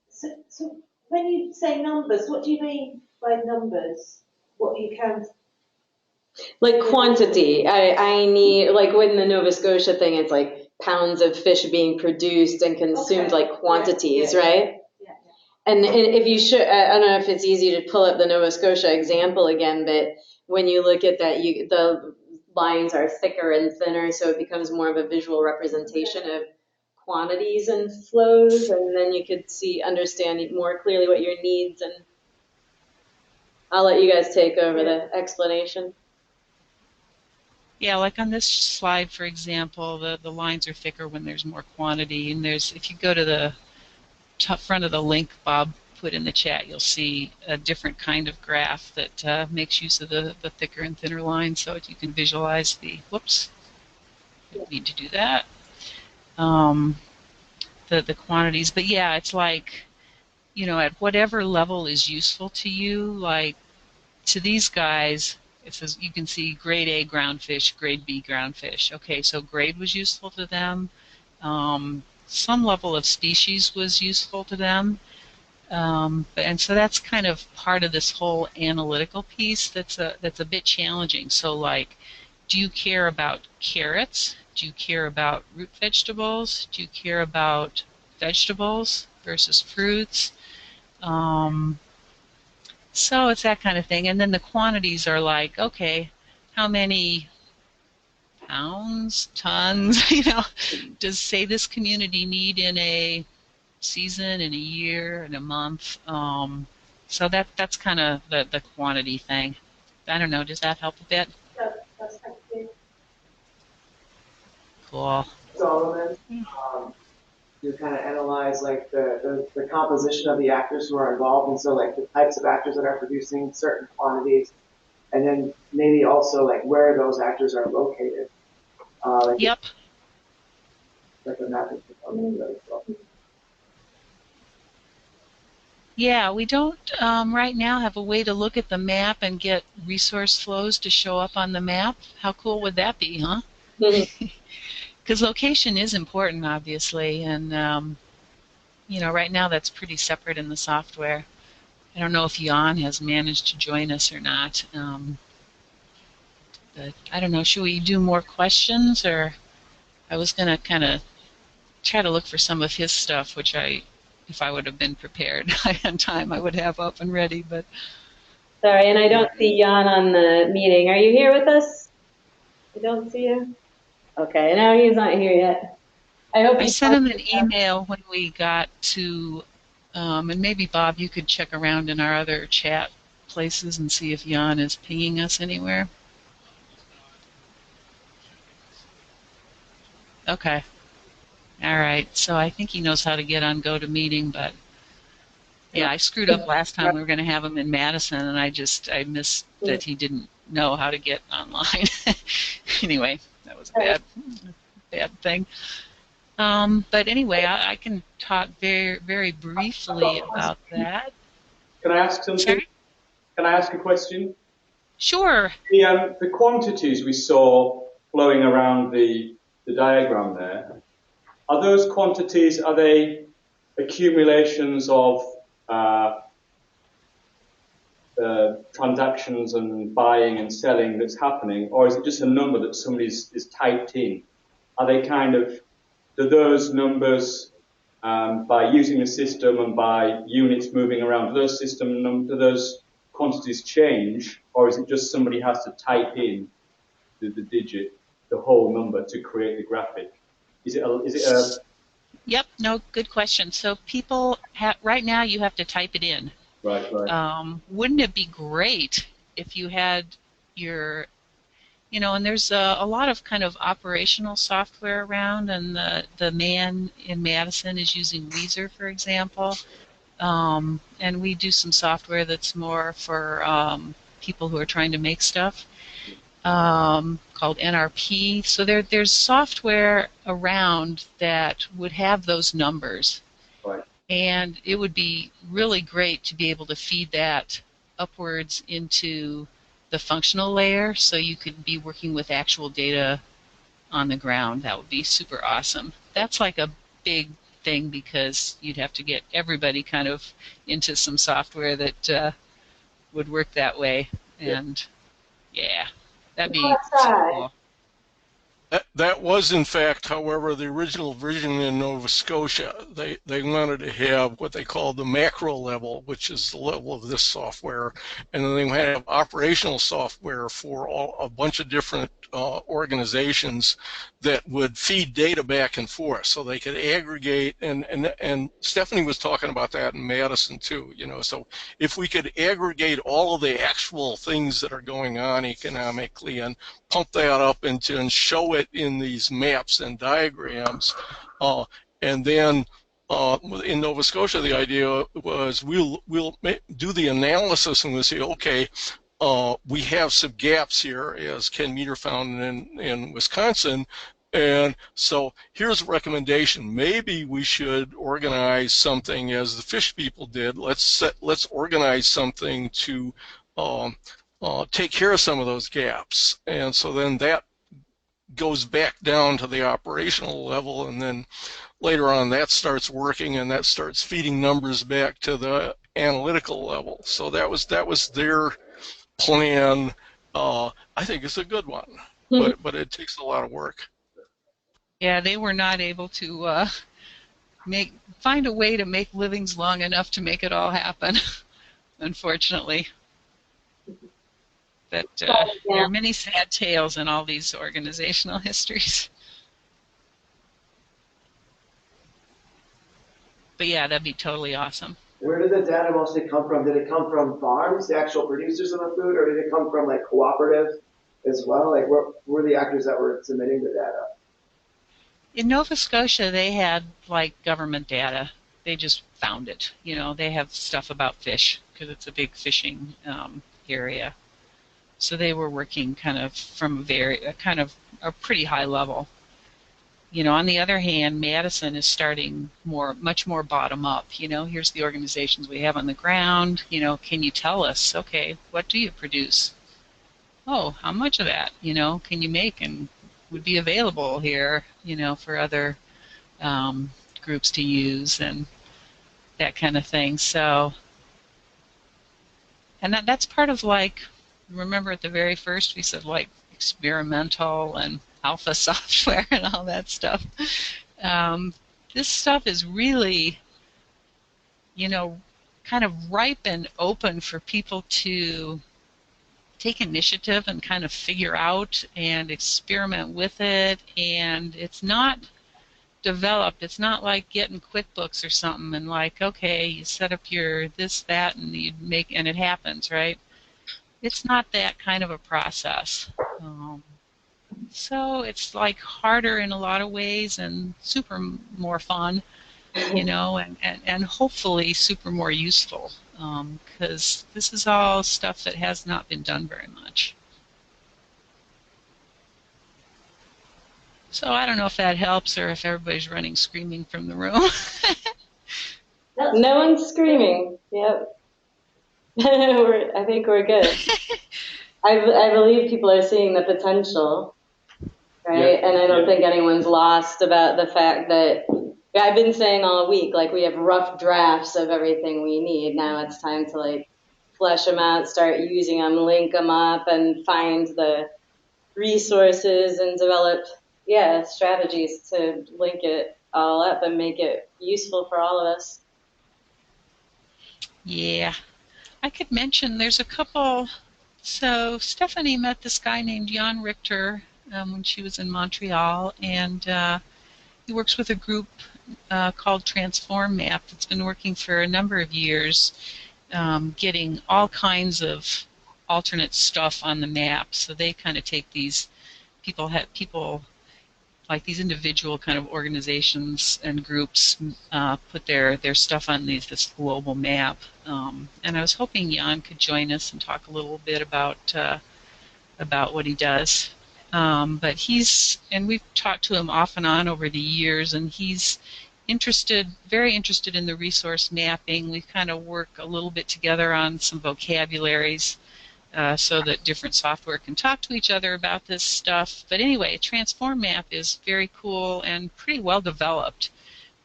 So when you say numbers, what do you mean by numbers? What you can... Like quantity. I need, like when the Nova Scotia thing, it's like pounds of fish being produced and consumed, Okay. like quantities, Yeah. right? Yeah. And if you should, I don't know if it's easy to pull up the Nova Scotia example again, but when you look at that, the lines are thicker and thinner, so it becomes more of a visual representation of quantities and flows, and then you could understand more clearly what your needs, and I'll let you guys take over the explanation. Yeah, like on this slide, for example, the lines are thicker when there's more quantity, and if you go to the top front of the link Bob put in the chat, you'll see a different kind of graph that makes use of the thicker and thinner lines, so you can visualize whoops, didn't need to do that, the quantities. But yeah, it's like, at whatever level is useful to you, like to these guys, it says you can see grade A ground fish, grade B ground fish. Okay, so grade was useful to them. Some level of species was useful to them. And so that's kind of part of this whole analytical piece that's a bit challenging. So like, do you care about carrots? Do you care about root vegetables? Do you care about vegetables versus fruits? So it's that kind of thing. And then the quantities are like, okay, how many pounds, tons, does, say, this community need in a season, in a year, in a month? So that's kind of the quantity thing. I don't know, does that help a bit? That's thank you. Cool. Solomon, you kind of analyze like the composition of the actors who are involved, and so like the types of actors that are producing certain quantities, and then maybe also like where those actors are located. Yep. Like a mapping component as well. Yeah, we don't right now have a way to look at the map and get resource flows to show up on the map. How cool would that be, huh? Because location is important, obviously, and right now that's pretty separate in the software. I don't know if Jan has managed to join us or not, but I don't know. Should we do more questions, or I was going to kind of try to look for some of his stuff, which if I would have been prepared, I had time, I would have up and ready, but. Sorry, and I don't see Jan on the meeting. Are you here with us? I don't see you. Okay, no, he's not here yet. I sent him an email when we got to, and maybe Bob, you could check around in our other chat places and see if Jan is pinging us anywhere. Okay. All right. So I think he knows how to get on GoToMeeting, but yeah, I screwed up last time. We were going to have him in Madison, and I missed that he didn't know how to get online. Anyway, that was a bad thing. But anyway, I can talk very, very briefly about that. Can I ask something? Sorry? Can I ask a question? Sure. The quantities we saw flowing around the diagram there, are those quantities, are they accumulations of transactions and buying and selling that's happening, or is it just a number that somebody is typed in? Are they do those numbers, by using the system and by units moving around, do those quantities change, or is it just somebody has to type in the whole number to create the graphic? Yep, no, good question. So people right now you have to type it in. Right, right. Wouldn't it be great if you had your, and there's a lot of kind of operational software around, and the man in Madison is using Weezer, for example. And we do some software that's more for people who are trying to make stuff, called NRP. So there's software around that would have those numbers. Right. And it would be really great to be able to feed that upwards into the functional layer so you could be working with actual data on the ground. That would be super awesome. That's like a big thing because you'd have to get everybody kind of into some software that would work that way. And yeah, that'd be super cool. That was, in fact, however, the original vision in Nova Scotia. They wanted to have what they called the macro level, which is the level of this software, and then they have operational software for a bunch of different organizations that would feed data back and forth, so they could aggregate. And Stephanie was talking about that in Madison too. So if we could aggregate all of the actual things that are going on economically and pump that up into and show it in these maps and diagrams, and then in Nova Scotia, the idea was we'll do the analysis and we'll say, okay, we have some gaps here, as Ken Meter found in Wisconsin, and so here's a recommendation. Maybe we should organize something as the fish people did. Let's organize something to take care of some of those gaps, and so then that goes back down to the operational level, and then later on that starts working and that starts feeding numbers back to the analytical level. So that was their plan. I think it's a good one, but it takes a lot of work. Yeah, they were not able to find a way to make livings long enough to make it all happen, unfortunately. But there are many sad tales in all these organizational histories. But yeah, that'd be totally awesome. Where did the data mostly come from? Did it come from farms, the actual producers of the food, or did it come from like cooperative as well? Like what were the actors that were submitting the data? In Nova Scotia, they had like government data. They just found it. They have stuff about fish because it's a big fishing area. So they were working kind of from a pretty high level. On the other hand, Madison is starting much more bottom up. Here's the organizations we have on the ground. Can you tell us, okay, what do you produce? Oh, how much of that, can you make and would be available here, for other groups to use and that kind of thing. So, and that's part of remember at the very first we said experimental and alpha software and all that stuff. This stuff is really, kind of ripe and open for people to take initiative and kind of figure out and experiment with it. And it's not developed. It's not like getting QuickBooks or something and okay, you set up your this, that, and you and it happens, right? It's not that kind of a process. So it's harder in a lot of ways and super more fun, and hopefully super more useful, because this is all stuff that has not been done very much. So I don't know if that helps or if everybody's running screaming from the room. No one's screaming. Yep. I think we're good. I believe people are seeing the potential, right? Yeah. And I don't think anyone's lost about the fact that I've been saying all week, we have rough drafts of everything we need. Now it's time to flesh them out, start using them, link them up, and find the resources and develop, strategies to link it all up and make it useful for all of us. Yeah. I could mention there's a couple. So Stephanie met this guy named Jan Richter when she was in Montreal, and he works with a group called Transform Map that's been working for a number of years. getting all kinds of alternate stuff on the map. So they kind of take these people like these individual kind of organizations and groups put their stuff on this global map. And I was hoping Jan could join us and talk a little bit about what he does. But we've talked to him off and on over the years, and he's very interested in the resource mapping. We kind of work a little bit together on some vocabularies so that different software can talk to each other about this stuff. But anyway, Transform Map is very cool and pretty well developed.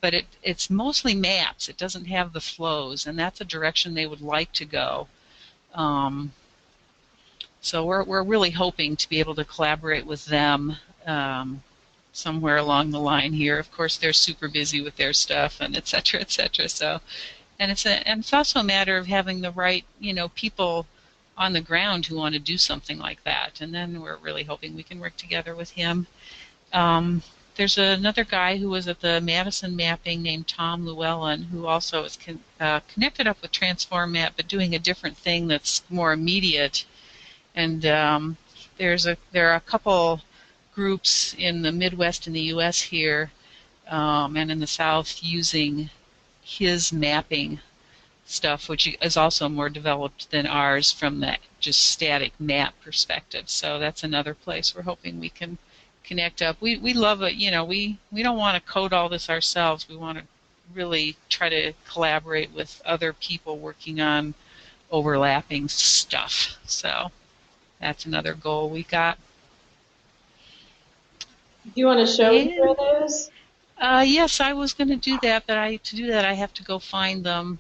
But it's mostly maps. It doesn't have the flows, and that's a direction they would like to go. So we're really hoping to be able to collaborate with them somewhere along the line here. Of course, they're super busy with their stuff and et cetera, et cetera. So, and it's also a matter of having the right people on the ground who want to do something like that. And then we're really hoping we can work together with him. There's another guy who was at the Madison Mapping named Tom Llewellyn, who also is connected up with Transform Map, but doing a different thing that's more immediate. And there are a couple groups in the Midwest in the U.S. here and in the South using his mapping stuff, which is also more developed than ours from that just static map perspective. So that's another place we're hoping we can connect up. We love it. We don't want to code all this ourselves. We want to really try to collaborate with other people working on overlapping stuff. So that's another goal we got. Do you want to show me where those? Yes, I was going to do that, but to do that I have to go find them.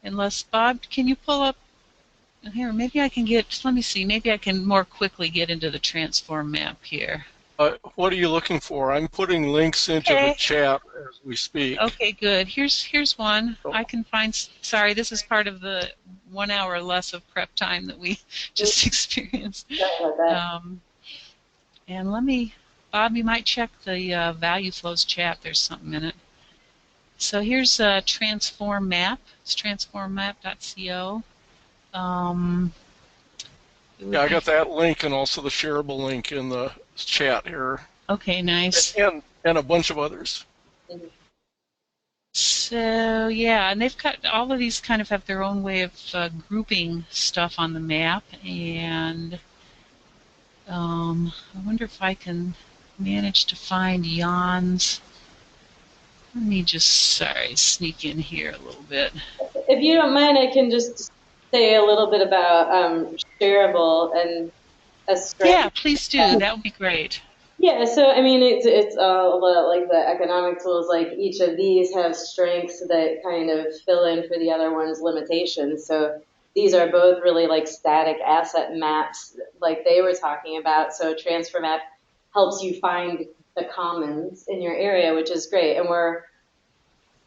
Unless, Bob, can you pull up here? Maybe I can let me see, maybe I can more quickly get into the Transform Map here. What are you looking for? I'm putting links into the chat as we speak. Okay, good. Here's one. I can find, sorry, this is part of the 1 hour or less of prep time that we just experienced. And let me, Bob, you might check the value flows chat. There's something in it. So here's Transform Map. It's transformmap.co. Yeah, I got that link and also the shareable link in the chat here. Okay, nice. And a bunch of others. So yeah, and they've got all of these kind of have their own way of grouping stuff on the map, and I wonder if I can manage to find Jan's. Let me just, sneak in here a little bit. If you don't mind, I can just say a little bit about shareable and a strength. Yeah, please do. That would be great. Yeah, so I mean, it's like the economic tools. Like each of these have strengths that kind of fill in for the other one's limitations. So these are both really like static asset maps, like they were talking about. So Transfer Map helps you find the commons in your area, which is great. And we're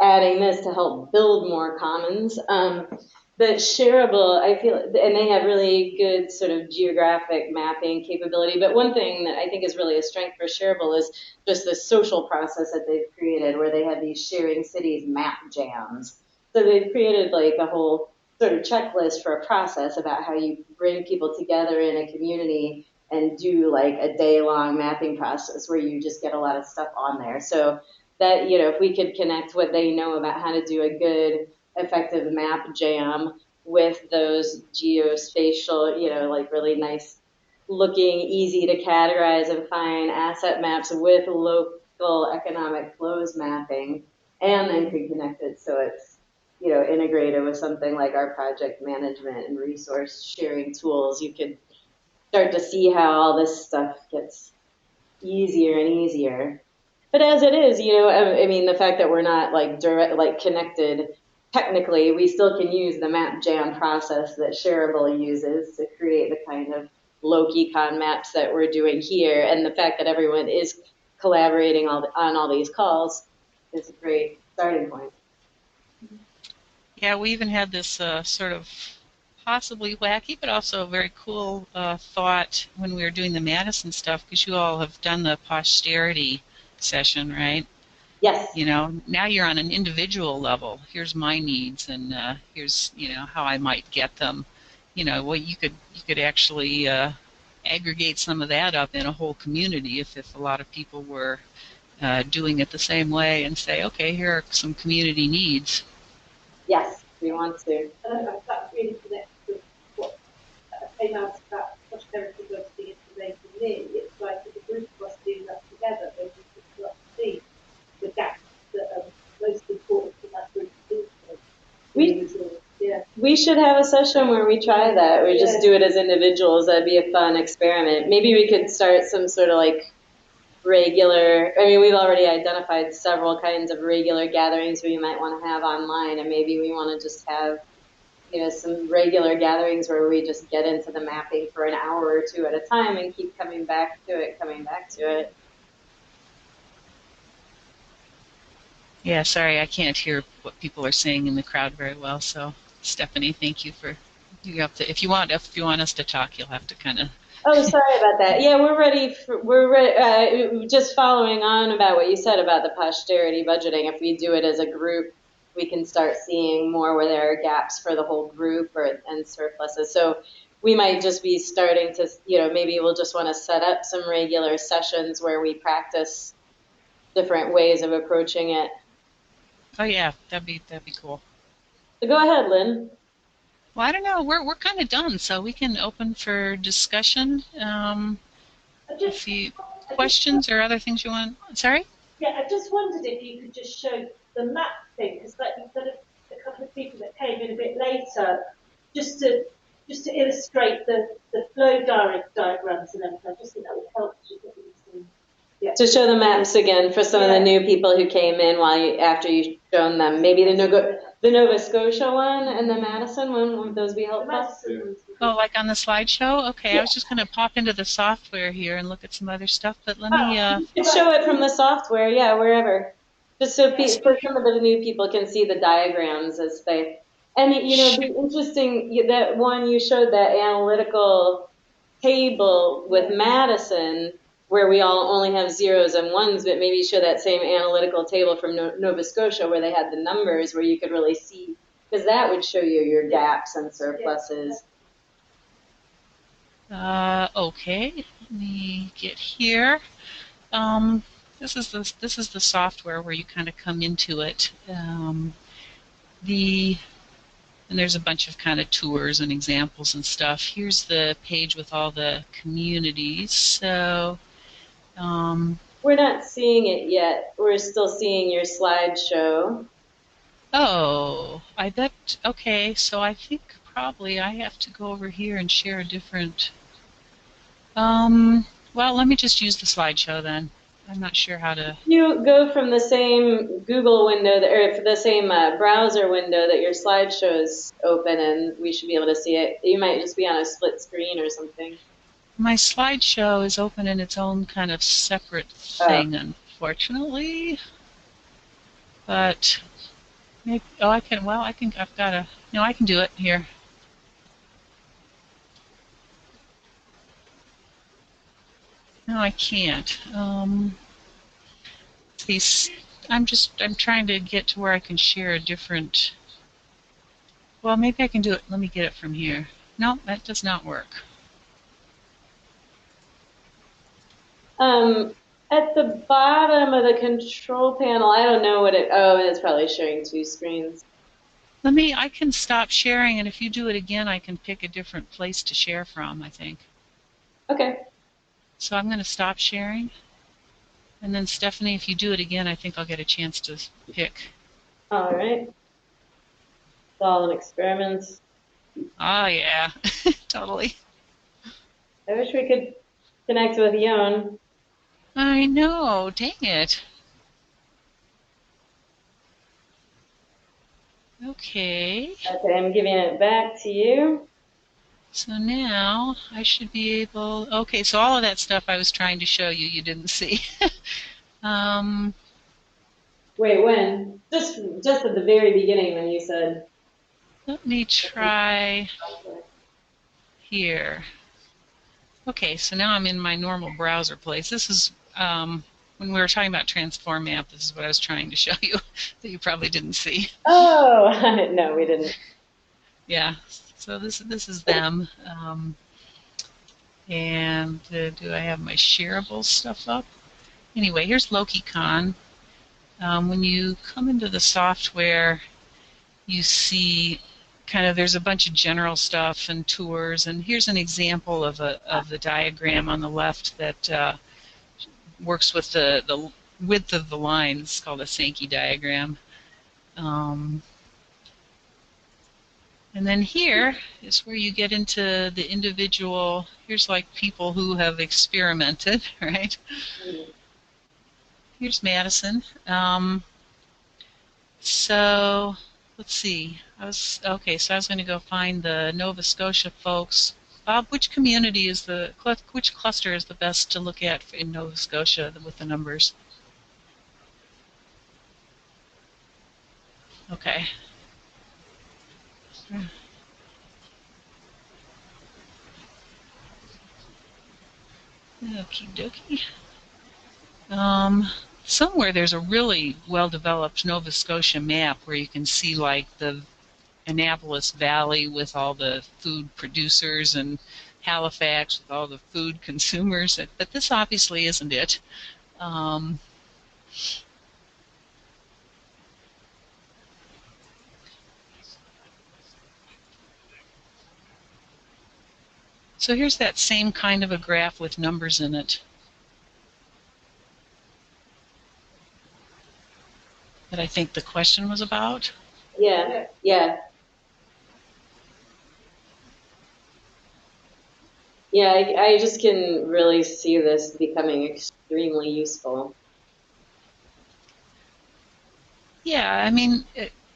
adding this to help build more commons. But shareable, I feel, and they have really good sort of geographic mapping capability. But one thing that I think is really a strength for shareable is just the social process that they've created, where they have these sharing cities map jams. So they've created like a whole sort of checklist for a process about how you bring people together in a community and do like a day-long mapping process where you just get a lot of stuff on there. So that, if we could connect what they know about how to do a good, effective map jam with those geospatial, like really nice looking, easy to categorize and find asset maps with local economic flows mapping, and then could connect it so it's, integrated with something like our project management and resource sharing tools, you could start to see how all this stuff gets easier and easier. But as it is, I mean, the fact that we're not like connected, technically, we still can use the map jam process that Shareable uses to create the kind of locecon maps that we're doing here. And the fact that everyone is collaborating on all these calls is a great starting point. Yeah, we even had this sort of possibly wacky, but also very cool thought when we were doing the Madison stuff, because you all have done the posterity session, right? Yes. You know, now you're on an individual level. Here's my needs, and here's, you know, how I might get them. You know, well, you could actually aggregate some of that up in a whole community if a lot of people were doing it the same way, and say, okay, here are some community needs. Yes, we want to. And that really connects with what came out of that prosperity budgeting information for me. It's like if a group of us do that together, then we can start to see the gaps that are most important for that group to do. We should have a session where we try that. We just do it as individuals. That'd be a fun experiment. Maybe we could start some sort of like regular, I mean, we've already identified several kinds of regular gatherings we might want to have online, and maybe we want to just have, you know, some regular gatherings where we just get into the mapping for an hour or two at a time and keep coming back to it. Yeah, sorry, I can't hear what people are saying in the crowd very well. So, Stephanie, thank you for you have to if you want us to talk, you'll have to kind of. Oh, sorry about that. Yeah, we're ready, just following on about what you said about the posterity budgeting. If we do it as a group, we can start seeing more where there are gaps for the whole group and surpluses. So we might just be starting to, you know, maybe we'll just want to set up some regular sessions where we practice different ways of approaching it. Oh yeah, that'd be cool. So go ahead, Lynn. Well, I don't know. We're kind of done, so we can open for discussion. If you questions or other things you want. Sorry. Yeah, I just wondered if you could just show the map thing, because like you've got a couple of people that came in a bit later, just to illustrate the flow diagrams and everything. I just think that would help. Yeah. To show the maps again for some of the new people who came in after you've shown them. Maybe the Nova Scotia one and the Madison one, would those be helpful? Oh, like on the slideshow? Okay, I was just going to pop into the software here and look at some other stuff, but let me. You could show it from the software, yeah, wherever. Just so some of the new people can see the diagrams as they. And, you know, it'd be interesting, that one you showed, that analytical table with Madison, where we all only have zeros and ones, but maybe show that same analytical table from Nova Scotia where they had the numbers, where you could really see, because that would show you your gaps and surpluses. Okay, let me get here. This is the software where you kind of come into it. And there's a bunch of kind of tours and examples and stuff. Here's the page with all the communities. So. We're not seeing it yet. We're still seeing your slideshow. Oh, I bet. Okay, so I think probably I have to go over here and share a different. Well, let me just use the slideshow then. I'm not sure how to. You go from the same Google window, or the same browser window that your slideshow is open, and we should be able to see it. You might just be on a split screen or something. My slideshow is open in its own kind of separate thing, unfortunately. But maybe. Oh, I can. Well, I think I've got a. No, I can do it here. No, I can't. These. I'm trying to get to where I can share a different. Well, maybe I can do it. Let me get it from here. No, that does not work. At the bottom of the control panel, I don't know what it's probably showing two screens. I can stop sharing, and if you do it again, I can pick a different place to share from, I think. Okay. So I'm going to stop sharing. And then Stephanie, if you do it again, I think I'll get a chance to pick. All right. It's all an experiment. Oh, yeah, totally. I wish we could connect with Yon. I know, dang it. Okay. Okay, I'm giving it back to you. So now I should be able. Okay, so all of that stuff I was trying to show you, you didn't see. Wait, when? Just at the very beginning when you said. Let me try here. Okay, so now I'm in my normal browser place. This is when we were talking about transform map, this is what I was trying to show you that you probably didn't see. Oh, no, we didn't. Yeah, so this is them. And do I have my shareable stuff up? Anyway, here's locecon. When you come into the software, you see kind of there's a bunch of general stuff and tours, and here's an example of the diagram on the left that works with the width of the line. It's called a Sankey diagram. And then here is where you get into the individual. Here's like people who have experimented, right? Here's Madison. So let's see. So I was going to go find the Nova Scotia folks. Bob, which community is which cluster is the best to look at in Nova Scotia with the numbers? Okay. Okie dokie. Somewhere there's a really well-developed Nova Scotia map where you can see like the Annapolis Valley with all the food producers and Halifax with all the food consumers, but this obviously isn't it. So here's that same kind of a graph with numbers in it that I think the question was about. Yeah, yeah. Yeah, I just can really see this becoming extremely useful. Yeah, I mean,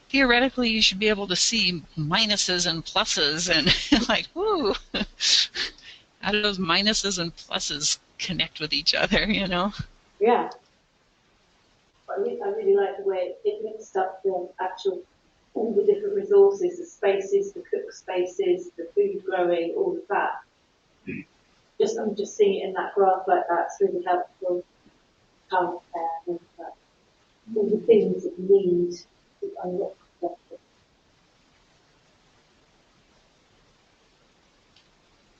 theoretically, you should be able to see minuses and pluses, and like, whoo, how do those minuses and pluses connect with each other, you know? Yeah. I really like the way it mixed up the actual, all the different resources, the spaces, the cook spaces, the food growing, all of that. I'm just seeing it in that graph like that. It's really helpful. All the things that you need to unlock that.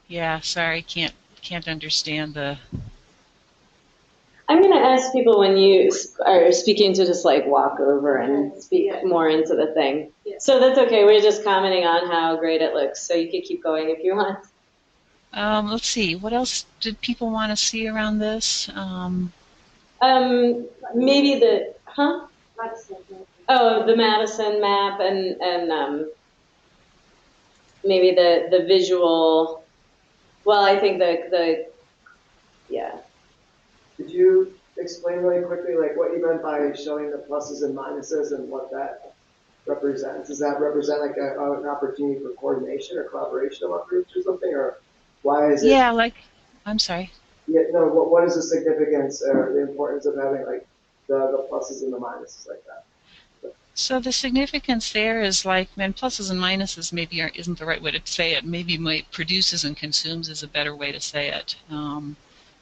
Yeah, sorry, can't understand the. I'm going to ask people when you are speaking to just like walk over and speak more into the thing. Yeah. So that's okay. We're just commenting on how great it looks. So you could keep going if you want. Let's see. What else did people want to see around this? Maybe the Madison. Oh, the Madison map and maybe the visual. Well, I think the yeah. Could you explain really quickly, like what you meant by showing the pluses and minuses and what that represents? Does that represent like an opportunity for coordination or collaboration among groups or something, or why is it? Yeah, like, I'm sorry. Yeah, no. What is the significance or the importance of having like the pluses and the minuses like that? So the significance there is like, man, pluses and minuses maybe isn't the right way to say it. Maybe produces and consumes is a better way to say it.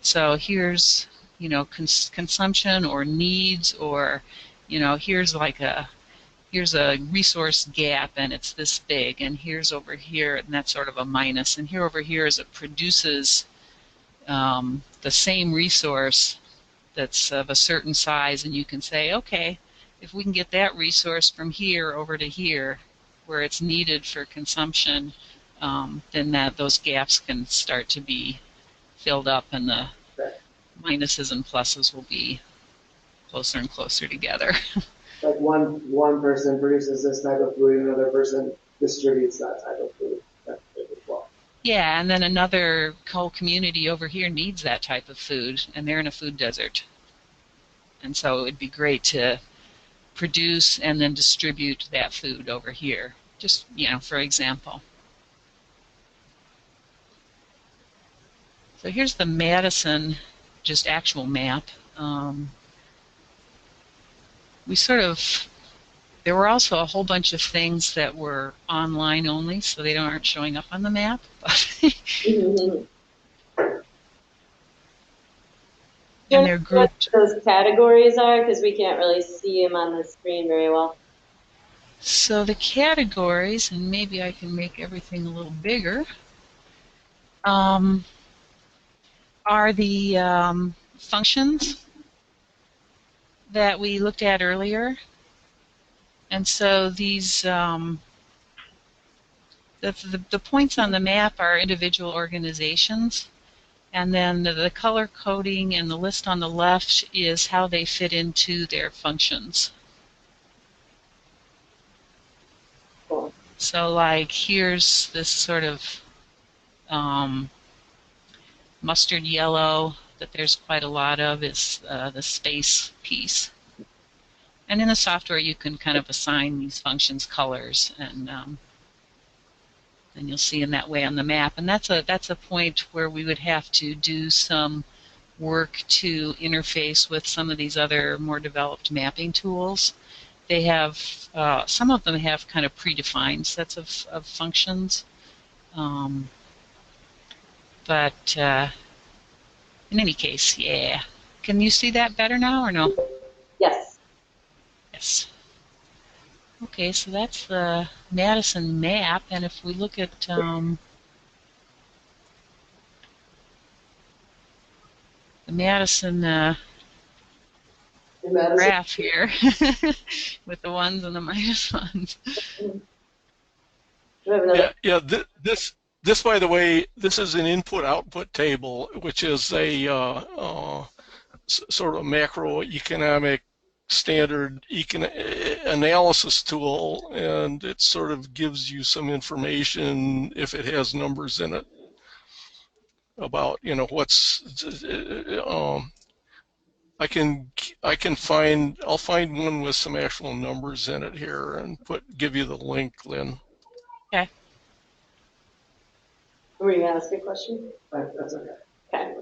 So here's, you know, consumption or needs, or, you know, here's a resource gap and it's this big, and here's over here and that's sort of a minus, and here over here is it produces the same resource that's of a certain size, and you can say, okay, if we can get that resource from here over to here where it's needed for consumption, then those gaps can start to be filled up, and the minuses and pluses will be closer and closer together. Like one person produces this type of food, and another person distributes that type of food. As well. Yeah, and then another whole community over here needs that type of food, and they're in a food desert. And so it would be great to produce and then distribute that food over here, just, you know, for example. So here's the Madison, just actual map. There were also a whole bunch of things that were online only, so they aren't showing up on the map. Do you and know they're what grouped. those categories are? Because we can't really see them on the screen very well. So the categories, and maybe I can make everything a little bigger, um, are the functions that we looked at earlier. And so these, the points on the map are individual organizations. And then the color coding and the list on the left is how they fit into their functions. Cool. So like here's this sort of mustard yellow that there's quite a lot of is the space piece. And in the software you can kind of assign these functions colors, and you'll see in that way on the map. And that's a point where we would have to do some work to interface with some of these other more developed mapping tools. They have, some of them have kind of predefined sets of functions. But in any case, yeah. Can you see that better now or no? Yes. Yes. Okay, so that's the Madison map, and if we look at the Madison Madison. graph here with the ones and the minus ones. We have another. Yeah. This, by the way, this is an input-output table, which is a sort of macroeconomic standard analysis tool, and it sort of gives you some information if it has numbers in it about what's. I'll find one with some actual numbers in it here and give you the link, Lynn. Okay. Were you going to ask a question? That's okay. Okay.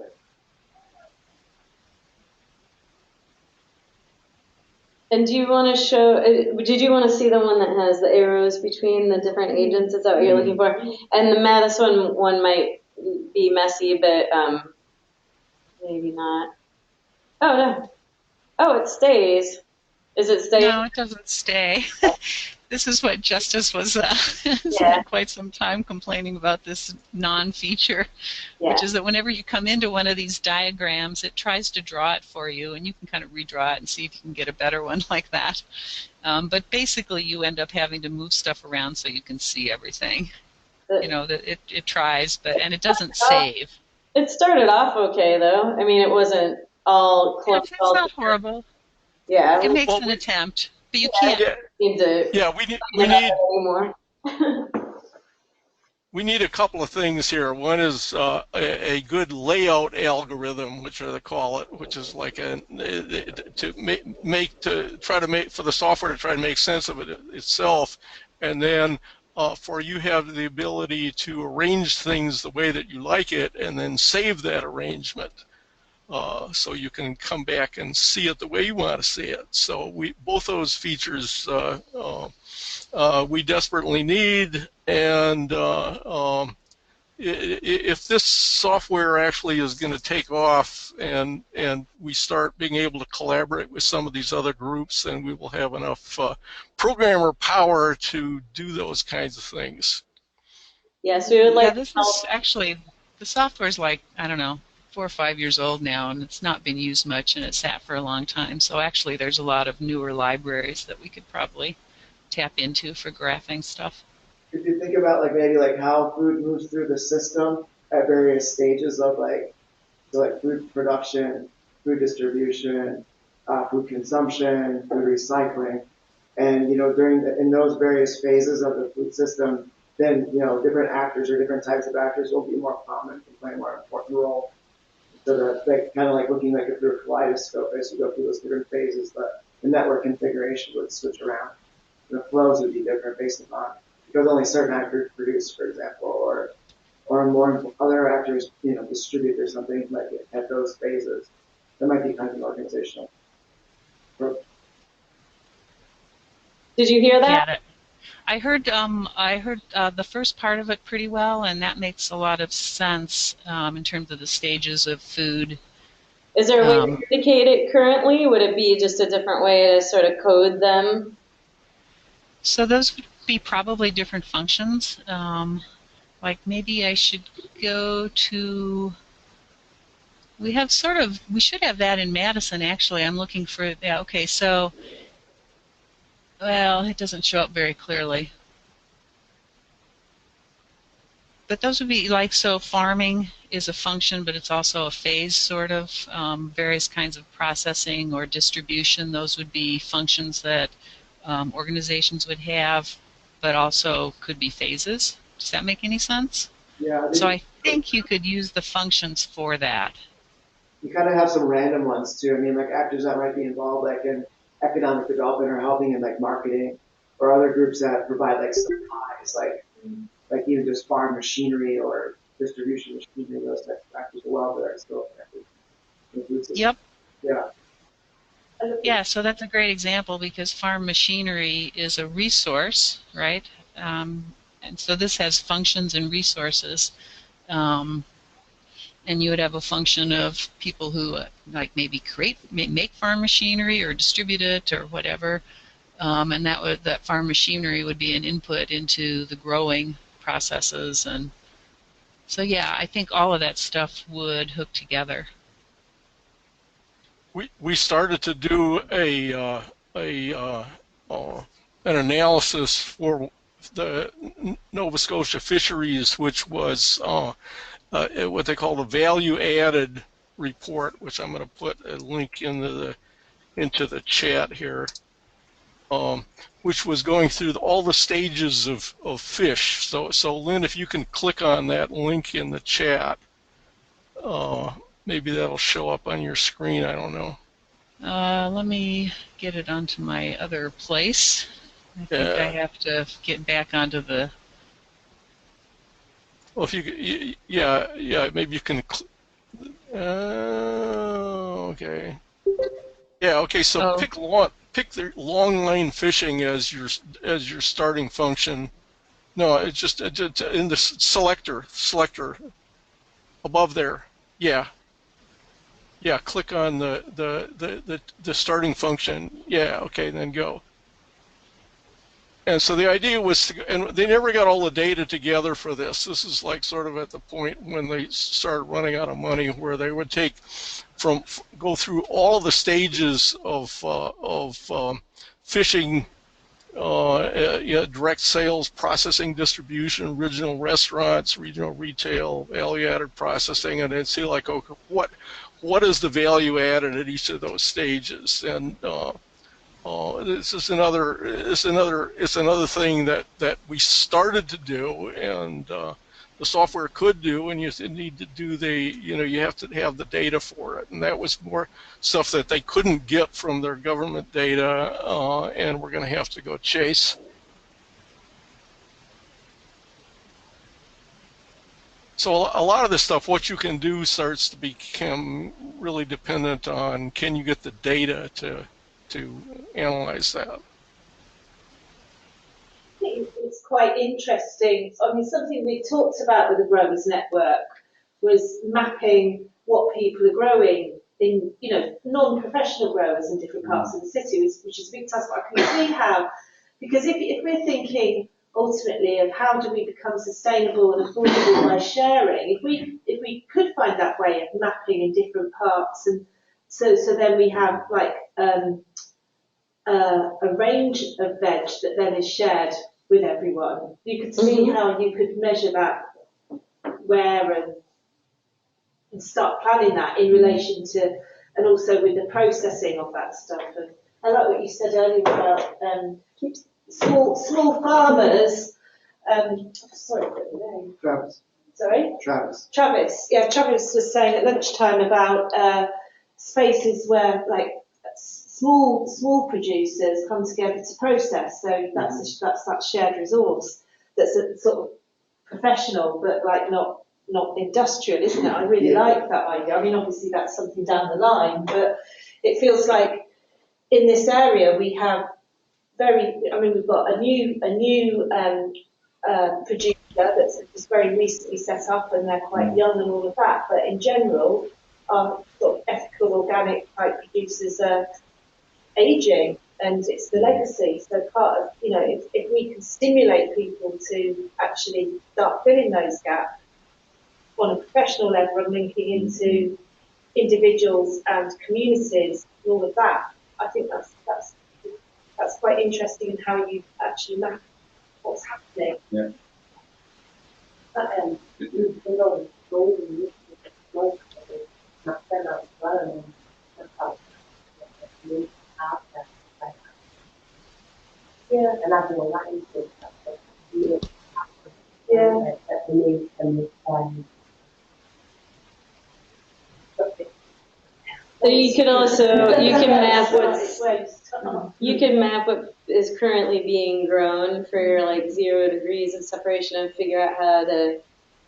And do you want to show, did you want to see the one that has the arrows between the different agents? Is that what you're looking for? And the Madison one might be messy, but maybe not. Oh, no. Oh, it stays. Is it staying? No, it doesn't stay. This is what Justice was Yeah. spent quite some time complaining about, this non-feature, Yeah. which is that whenever you come into one of these diagrams, it tries to draw it for you, and you can kind of redraw it and see if you can get a better one like that. But basically, you end up having to move stuff around so you can see everything. You know, that it tries, and it doesn't save. It started off okay, though. I mean, it wasn't all Yeah, close. it's not horrible. Yeah. It makes an attempt, but you can't. Need to we need a couple of things here. One is a good layout algorithm, which they call it, which is like for the software to try to make sense of it itself, and then for you have the ability to arrange things the way that you like it, and then save that arrangement. So you can come back and see it the way you want to see it. So both those features we desperately need, and if this software actually is going to take off and we start being able to collaborate with some of these other groups, then we will have enough programmer power to do those kinds of things. Yes, we would like. Yeah, this is actually, the software is like, I don't know, 4 or 5 years old now, and it's not been used much, and it sat for a long time. So actually, there's a lot of newer libraries that we could probably tap into for graphing stuff. If you think about maybe how food moves through the system at various stages of food production, food distribution, food consumption, food recycling, and in those various phases of the food system, then different actors or different types of actors will be more prominent and play a more important role. So that kind of looking through a kaleidoscope as you go through those different phases, the network configuration would switch around. The flows would be different based upon because only certain actors produce, for example, or more other actors distribute or something at those phases. That might be kind of an organizational. Did you hear that? Got it. I heard the first part of it pretty well, and that makes a lot of sense in terms of the stages of food Is there a way to Um, indicate it currently? Would it be just a different way to sort of code them? so those would be probably different functions. Like maybe I should go to, we should have that in Madison actually. I'm looking for, yeah, okay, so, well, it doesn't show up very clearly. But those would be like, so farming is a function, but it's also a phase sort of, various kinds of processing or distribution. Those would be functions that organizations would have, but also could be phases. Does that make any sense? Yeah, So I think you could use the functions for that. you kind of have some random ones too. I mean, like actors that might be involved, like in economic development or helping in like marketing, or other groups that provide like supplies, like even just farm machinery or distribution machinery, those types of actors as well that are still connected in the food system. Yep. Yeah. Yeah, so that's a great example because farm machinery is a resource, right? And so this has functions and resources. Um, and you would have a function of people who like maybe make farm machinery or distribute it or whatever, and that farm machinery would be an input into the growing processes. And so yeah, I think all of that stuff would hook together. We started to do an analysis for the Nova Scotia fisheries, which was what they call the value added report, which I'm going to put a link into the chat here, which was going through all the stages of fish. So Lynn, if you can click on that link in the chat, maybe that'll show up on your screen. I don't know. Let me get it onto my other place. I think I Yeah. have to get back onto the. Well, if yeah, maybe you can. Okay. Yeah. Okay. So Oh, pick the long line fishing as your starting function. No, it's just in the selector above there. Yeah. Yeah. Click on the starting function. Yeah. Okay. Then go. And so the idea was and they never got all the data together for this. This is like sort of at the point when they started running out of money, where they would go through all of the stages of fishing, direct sales, processing, distribution, regional restaurants, regional retail, value-added processing, and then see like, okay, what is the value added at each of those stages, and this is another thing that we started to do, and the software could do, and you need to do you have to have the data for it, and that was more stuff that they couldn't get from their government data, and we're going to have to go chase. So a lot of this stuff, what you can do starts to become really dependent on, can you get the data to analyze that. It's quite interesting. I mean, something we talked about with the Growers Network was mapping what people are growing in, non-professional growers in different parts of the city, which is a big task. But I can see how, because if we're thinking ultimately of how do we become sustainable and affordable by sharing, if we could find that way of mapping in different parts, and so then we have like a range of veg that then is shared with everyone. You could see how you could measure that where and start planning that in relation to, and also with the processing of that stuff. And I like what you said earlier about small farmers. Sorry, what was your name? Travis. Sorry? Travis. Travis. Yeah, Travis was saying at lunchtime about spaces where like small producers come together to process. So that's that shared resource. That's a sort of professional, but like not industrial, isn't it? I really like that idea. I mean, obviously that's something down the line, but it feels like in this area we have we've got a new producer that's just very recently set up, and they're quite young and all of that. But in general, our sort of ethical typical organic type producers are aging, and it's the legacy. So part of, if we can stimulate people to actually start filling those gaps on a professional level and linking into individuals and communities and all of that, I think that's quite interesting in how you actually map what's happening. Yeah. Yeah. And I think a lot of these things Yeah. that we need and So you can also, you can map what is currently being grown for your like 0 degrees of separation and figure out how to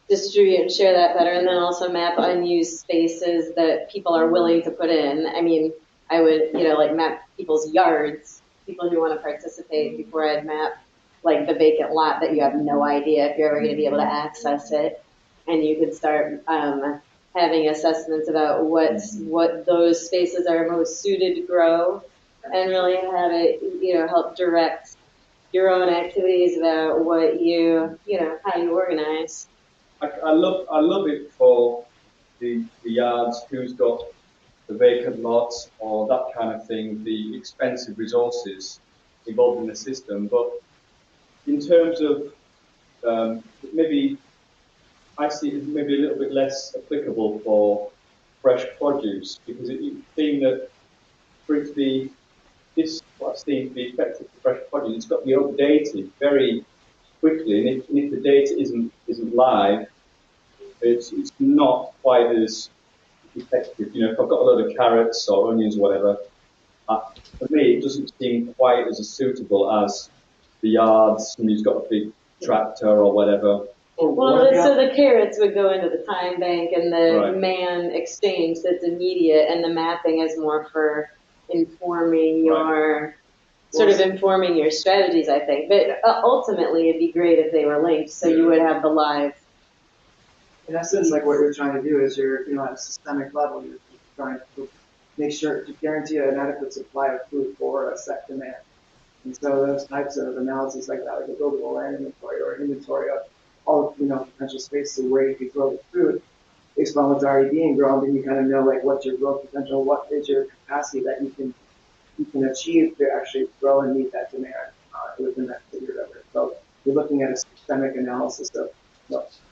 distribute and share that better, and then also map unused spaces that people are willing to put in. I mean, I would, like map people's yards, people who want to participate, before I'd map like the vacant lot that you have no idea if you're ever going to be able to access it. And you could start having assessments about what those spaces are most suited to grow, and really have it, help direct your own activities about what how you organize. I love it for the yards, who's got the vacant lots or that kind of thing, the expensive resources involved in the system. But in terms of maybe I see it as maybe a little bit less applicable for fresh produce, because it seems that for it to be what's the effective for fresh produce, it's got to be updated very quickly, and if the data isn't live, it's not quite as effective. If I've got a load of carrots or onions or whatever, for me it doesn't seem quite as suitable as the yards. Somebody's got a big tractor or whatever. Well, so the carrots would go into the time bank, and the Right. man exchange that's immediate, and the mapping is more for informing your informing your strategies, I think. But ultimately, it'd be great if they were linked, so you would have the live. In essence, like what you're trying to do is you're, at a systemic level, you're trying to make sure to guarantee an adequate supply of food for a set demand. And so those types of analyses like that, like a buildable land inventory or an inventory of all potential spaces where you could grow the food based on what's already being grown, then you kind of know like what's your growth potential, what is your capacity that you can achieve to actually grow and meet that demand within that figure of it. So you're looking at a systemic analysis of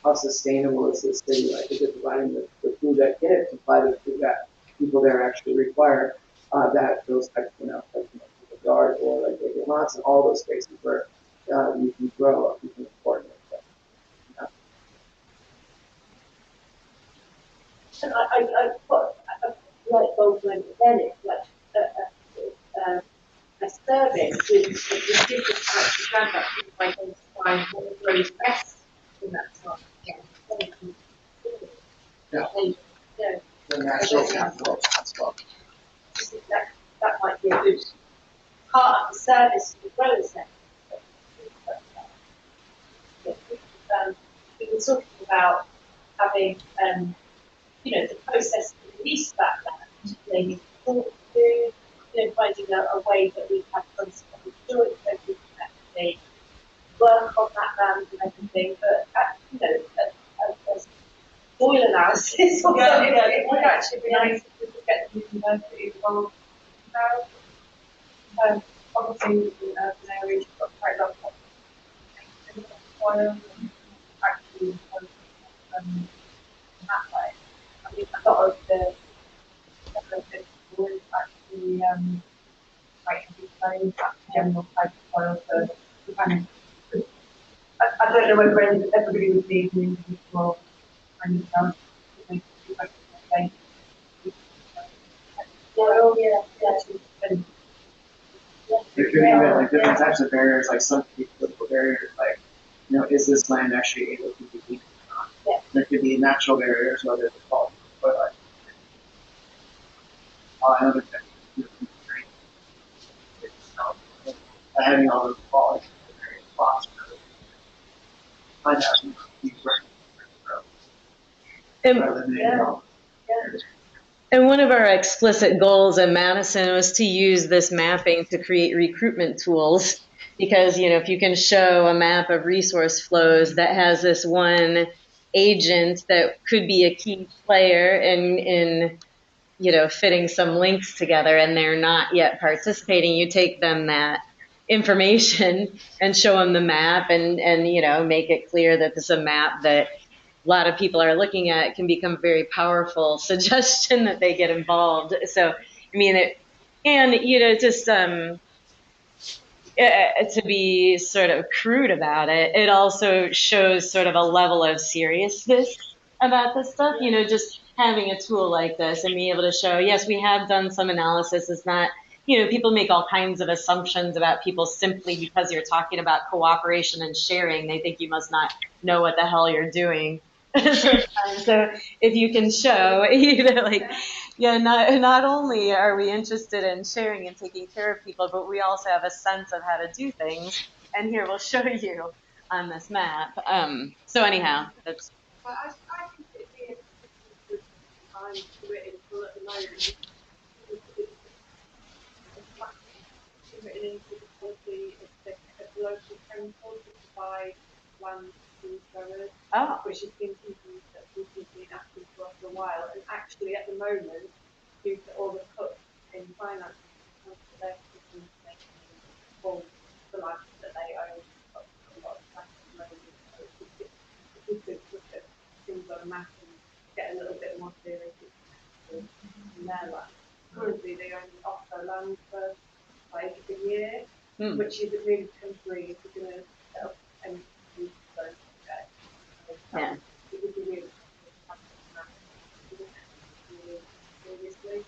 how sustainable is this city? Like, is it providing the food that can it supply the food that people there actually require? That those types like the yard or like vacant lots and all those spaces where you can grow, you can afford it. And I put a light bulb moment then, it's like a service with different types of transactions identifying what grows best in that time. Yeah. And, The natural capital as well. that might be a good part of the service as well as that. We were talking about having, the process to release that land, maybe thought through, finding a way that we have consequent storage so we can actually work on that land and everything. But, a soil analysis or something, it would actually be nice if we could get the university involved. Obviously, in urban areas, you've got quite a lot of soil and actually that way. I mean, a lot of the soil actually like very general type of soil, so we kind of, I don't know whether everybody would need an individual kind of soil to make it like a soil, There could be like different types of barriers, like some political barriers, like, is this land actually able to be used or not? Yeah. There could be natural barriers, whether it's called, but another thing, having all those qualities in various spots. Find out these rather than And one of our explicit goals in Madison was to use this mapping to create recruitment tools. Because, if you can show a map of resource flows that has this one agent that could be a key player in fitting some links together and they're not yet participating, you take them that information and show them the map and make it clear that this is a map that a lot of people are looking at. It can become a very powerful suggestion that they get involved. So, to be sort of crude about it, it also shows sort of a level of seriousness about this stuff. Just having a tool like this and being able to show, yes, we have done some analysis. It's not, people make all kinds of assumptions about people simply because you're talking about cooperation and sharing. They think you must not know what the hell you're doing. So if you can show, not only are we interested in sharing and taking care of people, but we also have a sense of how to do things. And here we'll show you on this map. So anyhow, that's. But I think it'd be a good time to it in full at the moment. It's written into the policy of the local council to provide land to growers, which has been something that we've been asking for a while. And actually, at the moment, due to all the cuts in finance, they're looking to make all the land that they own up a lot of land at the moment. So we could look at things on a map and get a little bit more theoretic in their land. Currently, they only offer land for like a year, which is really temporary if you're going to set up and do so. Yeah. It would be really seriously.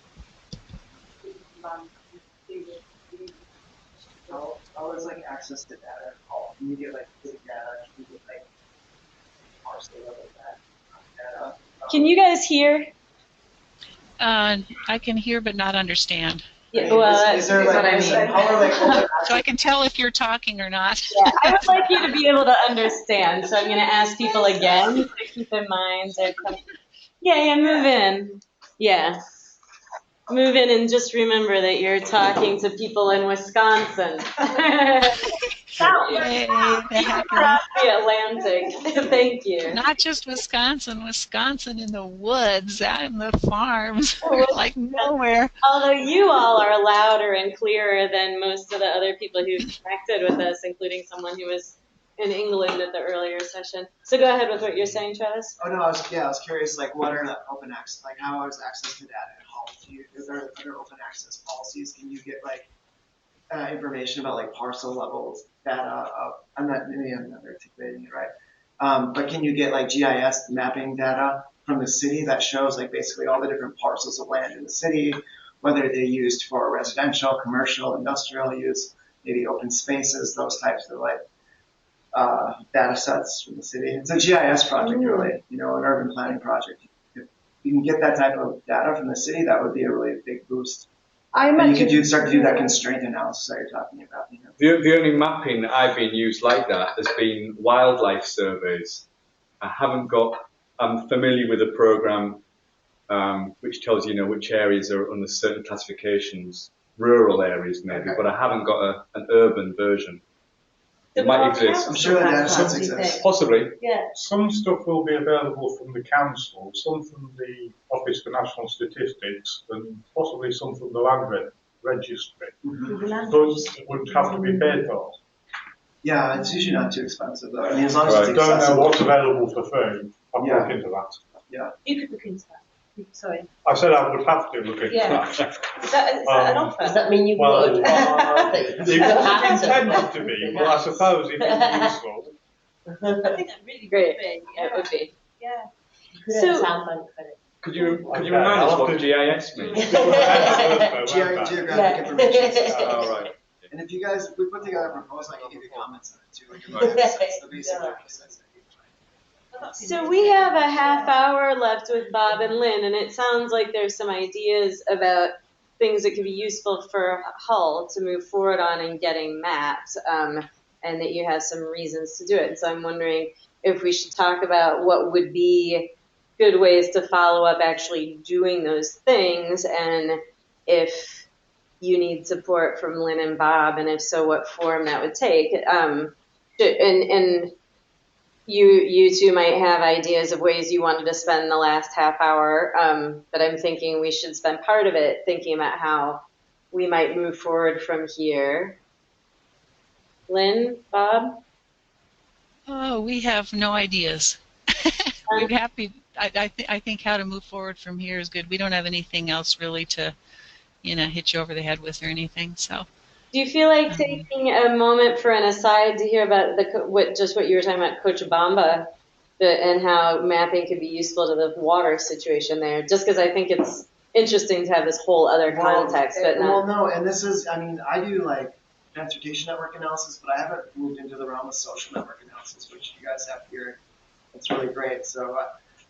How is like access to data called? Can you get like big data? Can you get like parse level data? Can you guys hear? I can hear but not understand. Yeah, well, is there like, what I mean. How are like So I can tell if you're talking or not. Yeah, I would like you to be able to understand. So I'm going to ask people again to keep in mind. Yeah, move in. Yeah. Move in and just remember that you're talking to people in Wisconsin. Yay, the heck Across the Atlantic. Thank you. Not just Wisconsin in the woods, out in the farms, like nowhere. Although you all are louder and clearer than most of the other people who connected with us, including someone who was in England at the earlier session. So go ahead with what you're saying, Travis. Oh no, I was curious. Like, what are the open access? Like, how is access to data at home? Is there open access policies? Can you get like information about like parcel levels data? Maybe I'm not articulating it right. But can you get like GIS mapping data from the city that shows like basically all the different parcels of land in the city, whether they're used for residential, commercial, industrial use, maybe open spaces, those types of like data sets from the city. It's a GIS project, really, an urban planning project. If you can get that type of data from the city, that would be a really big boost. And you could start to do that constraint analysis that you're talking about. The only mapping that I've been used like that has been wildlife surveys. I'm familiar with a program which tells you which areas are under certain classifications, rural areas maybe, but I haven't got an urban version. It might exist. I'm sure the data sets exist. Possibly. Yeah. Some stuff will be available from the council, some from the Office for National Statistics, and possibly some from the land registry. Mm-hmm. Those would have to be paid for. Yeah, it's usually not too expensive though. I mean, as long as I it's accessible. don't know what's available for free. I'll look into that. Yeah. You could look into that. Sorry. I said I would have to look into that. Is that an offer? Does that mean you Well, would? it wasn't intended to be, but I suppose if it's useful. I think that really Great. would be. Yeah, it would be. Yeah. So, sound bank credit. Could you remind us what GIS means? Geographic information system. Oh, right. And if you guys, we put together a proposal, I can give you comments on it too. Like the basic process. So we have a half hour left with Bob and Lynn, and it sounds like there's some ideas about things that could be useful for Hull to move forward on and getting mapped, and that you have some reasons to do it. And so I'm wondering if we should talk about what would be good ways to follow up actually doing those things, and if you need support from Lynn and Bob, and if so, what form that would take. And you two might have ideas of ways you wanted to spend the last half hour, but I'm thinking we should spend part of it thinking about how we might move forward from here. Lynn, Bob? Oh, we have no ideas. We're happy. I think how to move forward from here is good. We don't have anything else really to, hit you over the head with or anything. So, Do you feel like taking a moment for an aside to hear about what you were talking about, Coach Bamba, and how mapping could be useful to the water situation there? Just because I think it's interesting to have this whole other context, but not. Well, no, and this is, I mean, I do like transportation network analysis, but I haven't moved into the realm of social network analysis, which you guys have here. It's really great. So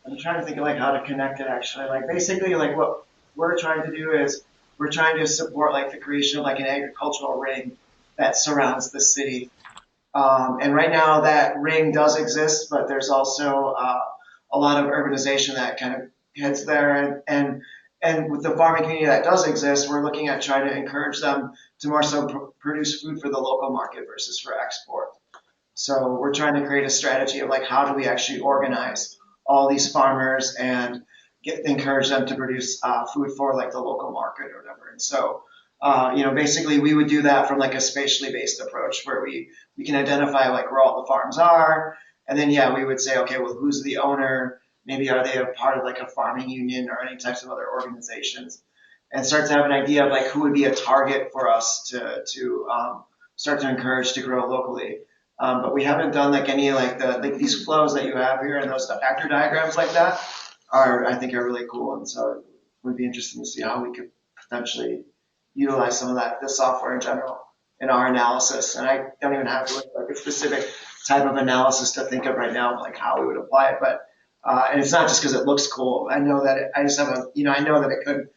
I'm trying to think of like how to connect it actually. Like basically like what we're trying to do is we're trying to support like the creation of like an agricultural ring that surrounds the city. And right now that ring does exist, but there's also a lot of urbanization that kind of hits there. And with the farming community that does exist, we're looking at trying to encourage them to more so produce food for the local market versus for export. So we're trying to create a strategy of like how do we actually organize all these farmers and encourage them to produce food for like the local market or whatever. And so basically we would do that from like a spatially based approach where we can identify like where all the farms are, and then we would say, okay, well, who's the owner? Maybe are they a part of like a farming union or any types of other organizations, and start to have an idea of like who would be a target for us to start to encourage to grow locally. But we haven't done like any like these flows that you have here and those actor diagrams like that I think are really cool, and so it would be interesting to see how we could potentially utilize some of the software in general in our analysis. And I don't even have like a specific type of analysis to think of right now, like how we would apply it. But and it's not just because it looks cool. I know that I just have I know that it could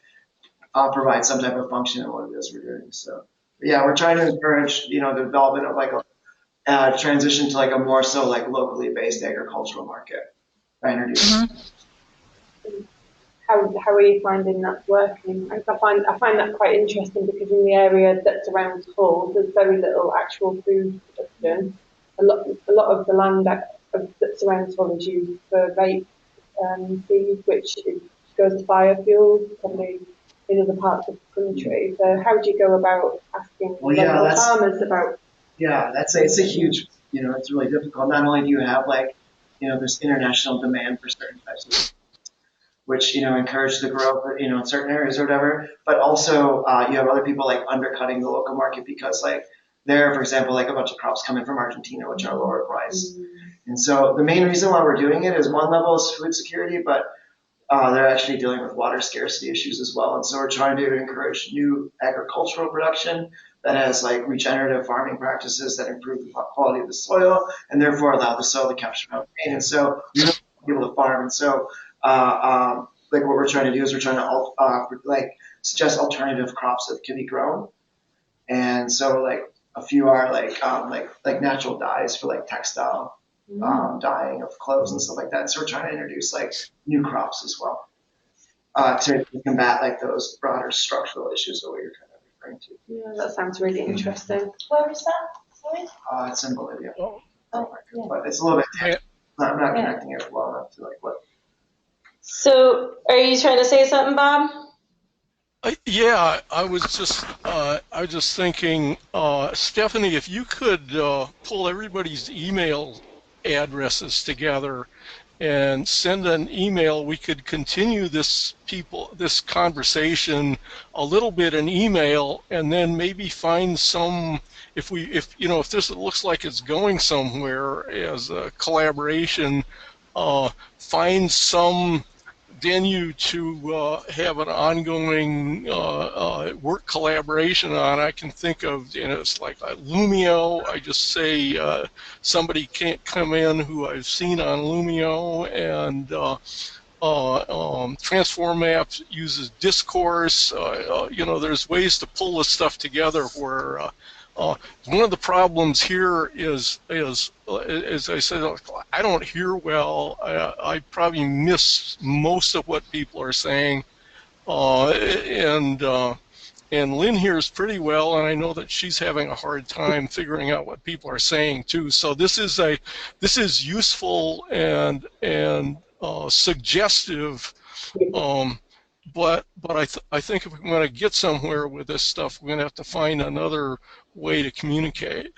provide some type of function in what it is we're doing. So we're trying to encourage the development of like a transition to like a more so like locally based agricultural market by introducing. Mm-hmm. How are you finding that working? I find that quite interesting because in the area that surrounds Hull, there's very little actual food production. A lot of the land that surrounds Hull is used for rape feed, which goes to biofuels, probably in other parts of the country. So how do you go about asking local farmers about? Yeah, it's a huge, it's really difficult. Not only do you have like, this international demand for certain types of, which, encourage the growth, in certain areas or whatever, but also you have other people like undercutting the local market because like there, for example, like a bunch of crops coming from Argentina, which are lower priced. And so the main reason why we're doing it is one level is food security, but they're actually dealing with water scarcity issues as well. And so we're trying to encourage new agricultural production that has like regenerative farming practices that improve the quality of the soil and therefore allow the soil to capture rain. And so we want people to farm. And so like what we're trying to do is we're trying to like suggest alternative crops that can be grown. And so like a few are like natural dyes for like textile dyeing of clothes and stuff like that. So we're trying to introduce like new crops as well to combat like those broader structural issues that you're kind of referring to. Yeah, that sounds really interesting. Where is that? Sorry? It's in Bolivia. Oh, yeah. But it's a little bit I'm not connecting it well enough to like what. So are you trying to say something, Bob? I was just thinking, Stephanie, if you could pull everybody's email addresses together and send an email, we could continue this conversation a little bit in email, and then maybe find some, if this looks like it's going somewhere as a collaboration, find some venue to have an ongoing work collaboration on. I can think of, it's like Lumio. I just say somebody can't come in who I've seen on Lumio, and Transform Maps uses Discourse. There's ways to pull this stuff together where One of the problems here is as I said, I don't hear well. I probably miss most of what people are saying, and Lynn hears pretty well, and I know that she's having a hard time figuring out what people are saying too. So this is useful and suggestive, but I think if we want to get somewhere with this stuff, we're going to have to find another way to communicate.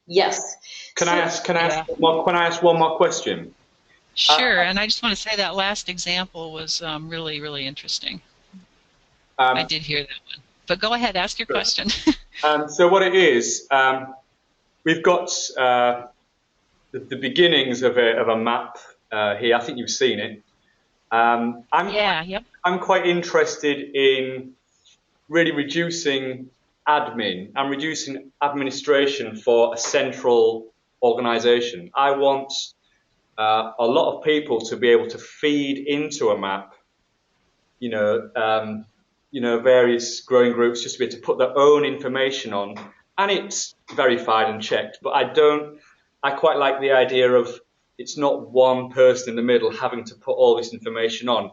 Yes. Can I Yeah. ask one more question? Sure, and I just want to say that last example was really, really interesting. I did hear that one. But go ahead, ask your question. So what it is, we've got the beginnings of a map here. I think you've seen it. I'm quite interested in really reducing admin and reducing administration for a central organisation. I want a lot of people to be able to feed into a map, various growing groups, just to be able to put their own information on, and it's verified and checked. But I quite like the idea of it's not one person in the middle having to put all this information on.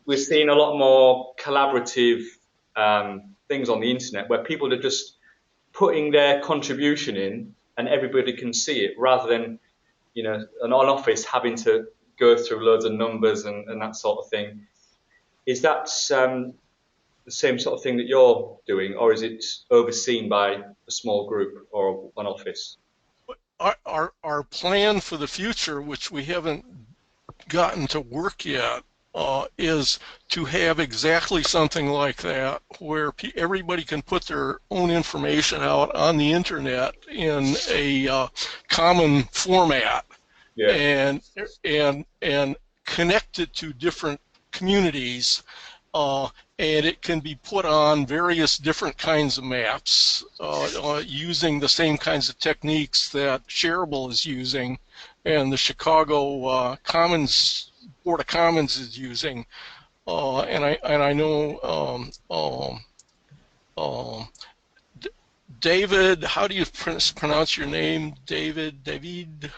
We're seeing a lot more collaborative things on the internet where people are just putting their contribution in and everybody can see it, rather than an office having to go through loads of numbers and that sort of thing. Is that the same sort of thing that you're doing, or is it overseen by a small group or an office? Our plan for the future, which we haven't gotten to work yet, is to have exactly something like that, where everybody can put their own information out on the internet in a common format, and connect it to different communities, and it can be put on various different kinds of maps using the same kinds of techniques that Shareable is using and the Chicago Board of Commons is using, and I know David. How do you pronounce your name, David?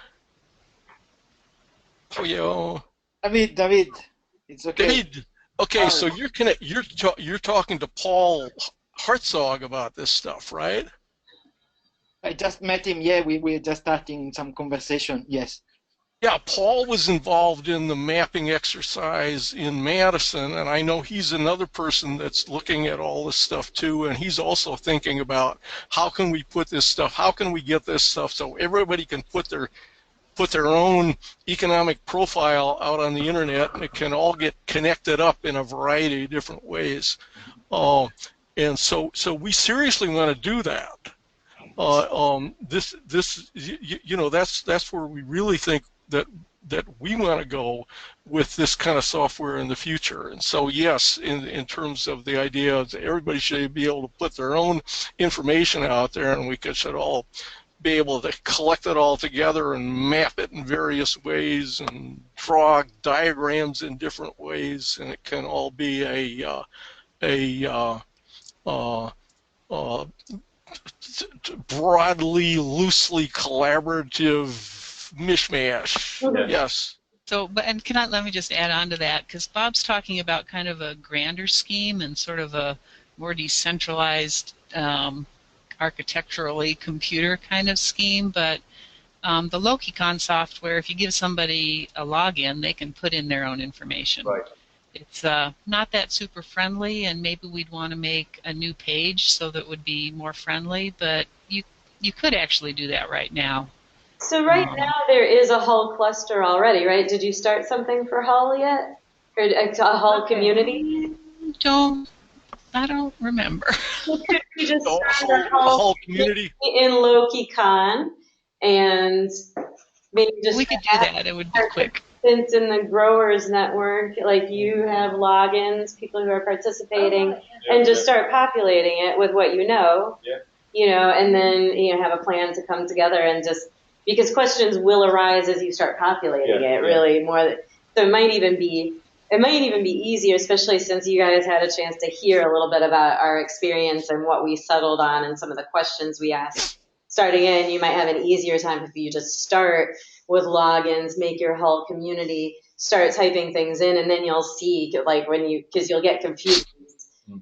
Oh yeah. David. It's okay. David. Okay, so you're talking to Paul Hartzog about this stuff, right? I just met him. Yeah, we're just starting some conversation. Yes. Yeah, Paul was involved in the mapping exercise in Madison, and I know he's another person that's looking at all this stuff too, and he's also thinking about how can we put this stuff, how can we get this stuff so everybody can put their own economic profile out on the internet, and it can all get connected up in a variety of different ways. And so we seriously want to do that. That's where we really think that we want to go with this kind of software in the future. And so yes, in terms of the idea that everybody should be able to put their own information out there, and we should all be able to collect it all together and map it in various ways and draw diagrams in different ways, and it can all be a broadly, loosely collaborative mishmash. Yes. So, let me just add on to that, because Bob's talking about kind of a grander scheme and sort of a more decentralized, architecturally computer kind of scheme, but the locecon software, if you give somebody a login, they can put in their own information. Right. It's not that super friendly, and maybe we'd want to make a new page so that it would be more friendly, but you could actually do that right now. So right now there is a Hull cluster already, right? Did you start something for Hull yet? Or a Hull community? I don't remember. Could we just start a Hull community in locecon, and maybe just we could do that. It would be quick. Since in the growers network, like you have logins, people who are participating, and just start populating it with what you know. Yeah. And then have a plan to come together and just, because questions will arise as you start populating it, really more. So it might even be it might even be easier, especially since you guys had a chance to hear a little bit about our experience and what we settled on and some of the questions we asked. Starting in, you might have an easier time if you just start with logins, make your whole community, start typing things in, and then you'll see, like, because you'll get confused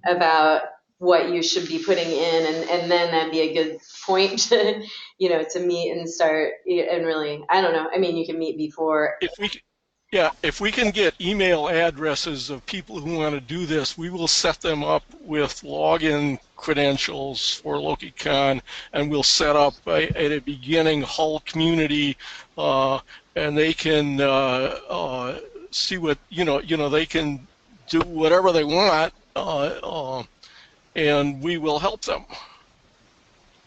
about what you should be putting in, and then that'd be a good point to, to meet and start, and really, I don't know, I mean, you can meet before. If we can get email addresses of people who want to do this, we will set them up with login credentials for locecon, and we'll set up at a beginning Hull community, and they can see what they can do whatever they want, and we will help them.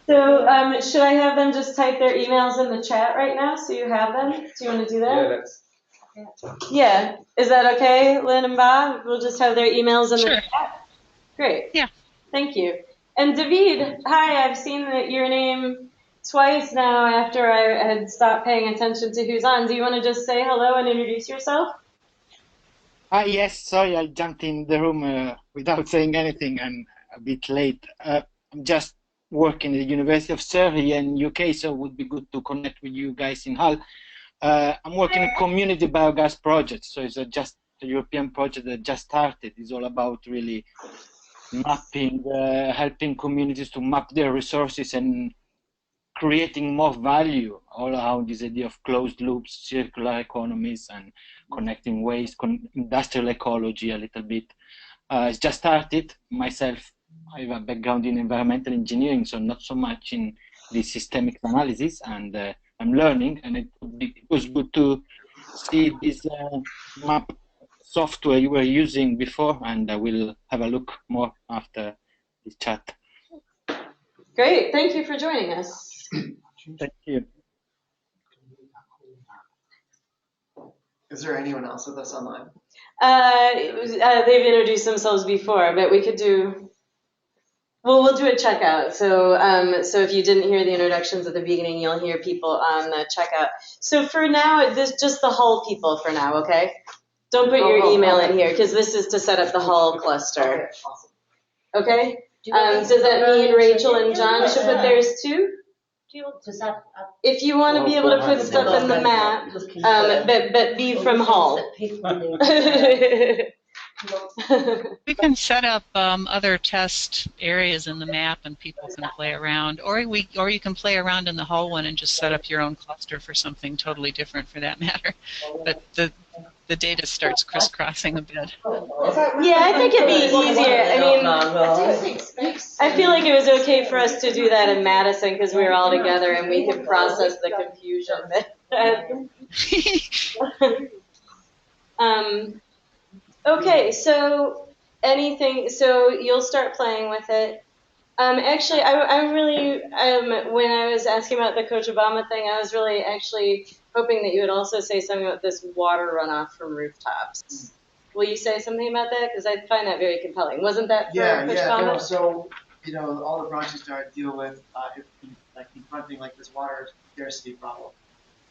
So should I have them just type their emails in the chat right now so you have them? Do you want to do that? Yeah, that's. Yeah. Is that okay, Lynn and Bob? We'll just have their emails in the chat. Great. Yeah. Thank you. And David, hi, I've seen your name twice now after I had stopped paying attention to who's on. Do you want to just say hello and introduce yourself? Yes, sorry, I jumped in the room without saying anything. I'm a bit late. I'm just working at the University of Surrey in UK, so it would be good to connect with you guys in Hull. I'm working in community biogas projects, so it's just a European project that just started. It's all about really mapping, helping communities to map their resources and creating more value all around this idea of closed loops, circular economies, and connecting waste, industrial ecology a little bit. It's just started. Myself, I have a background in environmental engineering, so not so much in the systemic analysis, and I'm learning, and it was good to see this map software you were using before, and I will have a look more after this chat. Great, thank you for joining us. Thank you. Is there anyone else with us online? They've introduced themselves before, but we could do. Well, we'll do a checkout. So if you didn't hear the introductions at the beginning, you'll hear people on the checkout. So for now, this just the Hull people for now, okay? Don't put your email in here because this is to set up the Hull cluster. Okay? Does that mean Rachel and John should put theirs too? If you want to be able to put stuff in the map, but be from Hull. We can set up other test areas in the map, and people can play around, or you can play around in the Hull one and just set up your own cluster for something totally different, for that matter. But the data starts crisscrossing a bit. Yeah, I think it'd be easier. I mean, I feel like it was okay for us to do that in Madison because we were all together and we could process the confusion. Okay, so you'll start playing with it. Actually, I'm really, when I was asking about the Coach Obama thing, I was really actually hoping that you would also say something about this water runoff from rooftops. Will you say something about that? Because I find that very compelling. Wasn't that for Coach Obama? No, so, all the projects are to deal with confronting this water scarcity problem.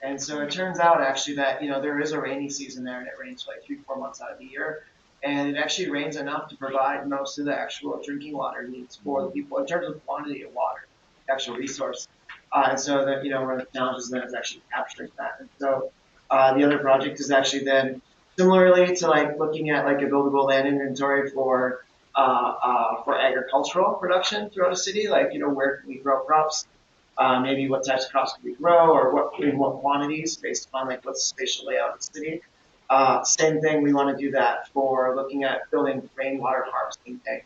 And so it turns out actually that, there is a rainy season there, and it rains 3-4 months out of the year. And it actually rains enough to provide most of the actual drinking water needs for the people in terms of quantity of water, the actual resource. And so that, one of the challenges then is actually capturing that. And so the other project is actually then similarly to looking at a buildable land inventory for agricultural production throughout a city, where can we grow crops? Maybe what types of crops can we grow, or in what quantities based upon what's the spatial layout of the city. Same thing, we want to do that for looking at building rainwater harvesting tanks.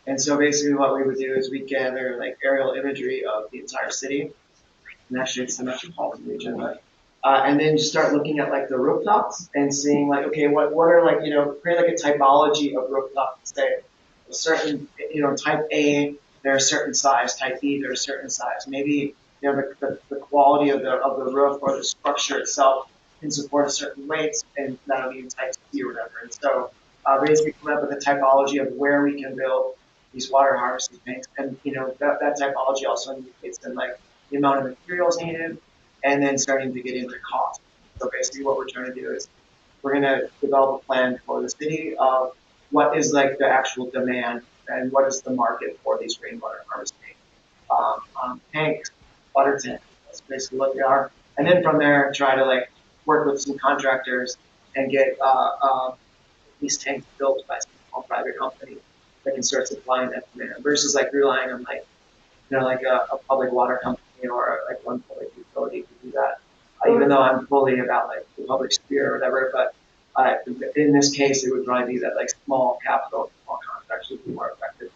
And so basically what we would do is we gather aerial imagery of the entire city, and actually it's the metropolitan region, but and then just start looking at the rooftops and seeing okay, what are create a typology of rooftops. Say a certain type A, they're a certain size. Type B, they're a certain size. Maybe the quality of the roof or the structure itself can support a certain weight, and that'll be in type C or whatever. And so basically come up with a typology of where we can build these water harvesting tanks, and that typology also indicates then the amount of materials needed, and then starting to get into cost. So basically what we're trying to do is we're going to develop a plan for the city of what is like the actual demand and what is the market for these rainwater harvesting tanks, water tanks. That's basically what they are. And then from there, try to like work with some contractors and get these tanks built by some small private company that can start supplying that demand versus like relying on like like a public water company or like one public utility to do that. Even though I'm fully about like the public sphere or whatever, but in this case, it would probably be that like small capital, small contracts would be more effective.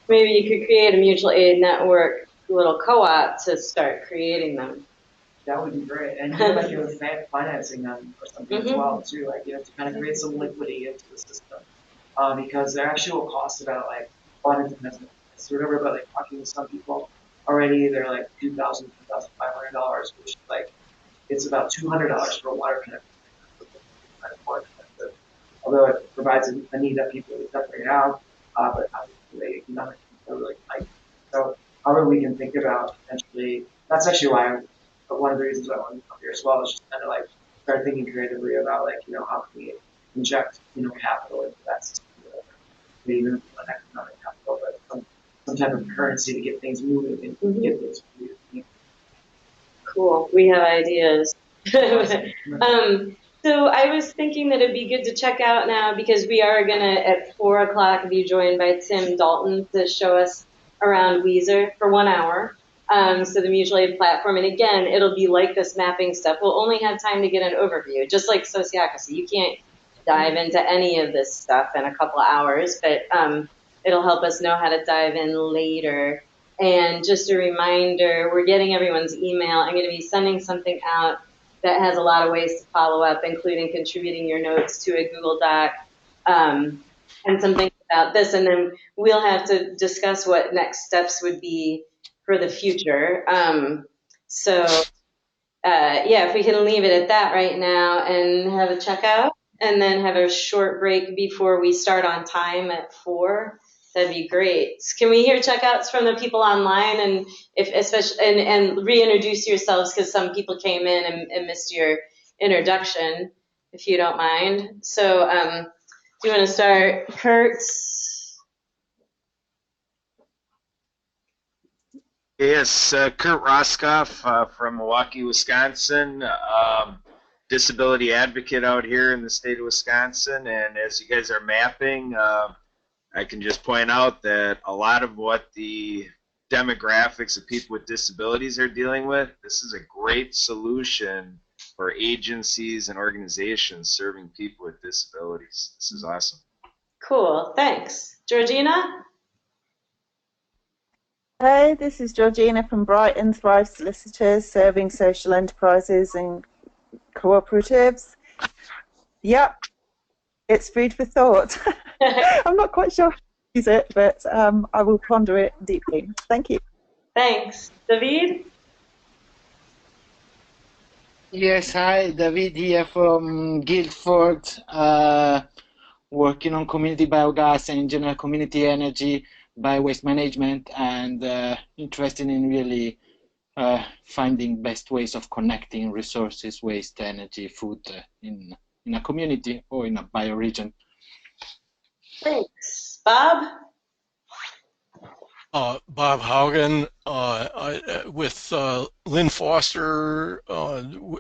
Maybe you could create a mutual aid network, little co-op to start creating them. That would be great, and even like financing them or something as well too, like to kind of create some liquidity into the system, because their actual cost about like water dependent. So remember about like talking to some people already, they're like $2,000, $2,500, which is like it's about $200 for a water connection. Kind of more expensive, although it provides a need that people definitely have, but obviously the economics are really tight. So however we can think about potentially, that's actually why one of the reasons why I wanted to come here as well is just kind of like start thinking creatively about like how can we inject capital into that system, maybe even an economic capital, but some type of currency to get things moving and get things moving. Cool. We have ideas. So I was thinking that it'd be good to check out now because we are going to, at 4 o'clock, be joined by Tim Dalton to show us around Weezer for 1 hour. So the mutual aid platform. And again, it'll be like this mapping stuff. We'll only have time to get an overview, just like sociocracy. You can't dive into any of this stuff in a couple of hours, but it'll help us know how to dive in later. And just a reminder, we're getting everyone's email. I'm going to be sending something out that has a lot of ways to follow up, including contributing your notes to a Google Doc and some things about this. And then we'll have to discuss what next steps would be for the future. Yeah, if we can leave it at that right now and have a checkout and then have a short break before we start on time at 4. That'd be great. Can we hear checkouts from the people online and if especially and reintroduce yourselves because some people came in and missed your introduction, if you don't mind. So do you want to start, Kurt? Yes, Kurt Roskoff from Milwaukee, Wisconsin. Disability advocate out here in the state of Wisconsin. And as you guys are mapping, I can just point out that a lot of what the demographics of people with disabilities are dealing with, this is a great solution for agencies and organizations serving people with disabilities. This is awesome. Cool, thanks. Georgina? Hey, this is Georgina from Brighton Thrive Solicitors, serving social enterprises and cooperatives. Yep, it's food for thought. I'm not quite sure how to use it, but I will ponder it deeply. Thank you. Thanks. David? Yes, hi, David here from Guildford, working on community biogas and general community energy by waste management and interested in really finding best ways of connecting resources, waste, energy, food in a community or in a bioregion. Thanks. Bob? Bob Haugen, with Lynn Foster,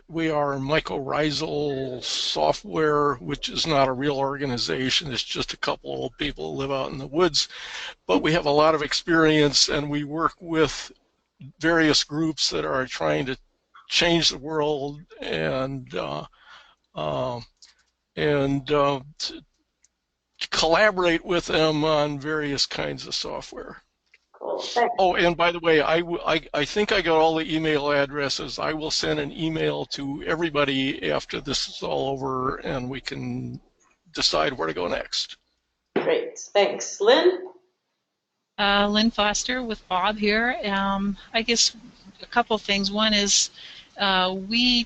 we are mycorrhizal software, which is not a real organization. It's just a couple of people who live out in the woods. But we have a lot of experience, and we work with various groups that are trying to change the world and collaborate with them on various kinds of software. Cool. Thanks. Oh, and by the way, I think I got all the email addresses. I will send an email to everybody after this is all over, and we can decide where to go next. Great. Thanks. Lynn? Lynn Foster with Bob here. I guess a couple of things. One is we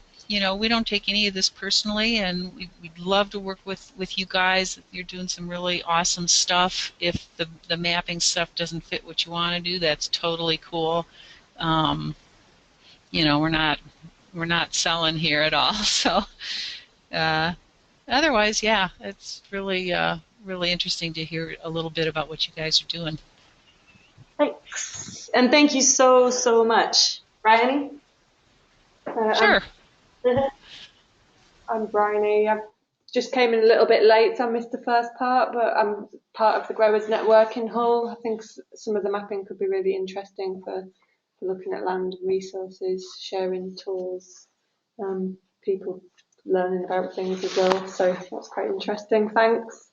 don't take any of this personally, and we'd love to work with you guys. You're doing some really awesome stuff. If the mapping stuff doesn't fit what you want to do, that's totally cool. We're not selling here at all. So Otherwise, yeah, it's really really interesting to hear a little bit about what you guys are doing. Thanks. And thank you so much. Bryony? Sure. I'm Bryony. I just came in a little bit late, so I missed the first part, but I'm part of the Growers Network in Hull. I think some of the mapping could be really interesting for looking at land resources, sharing tools, people learning about things as well. So that's quite interesting. Thanks.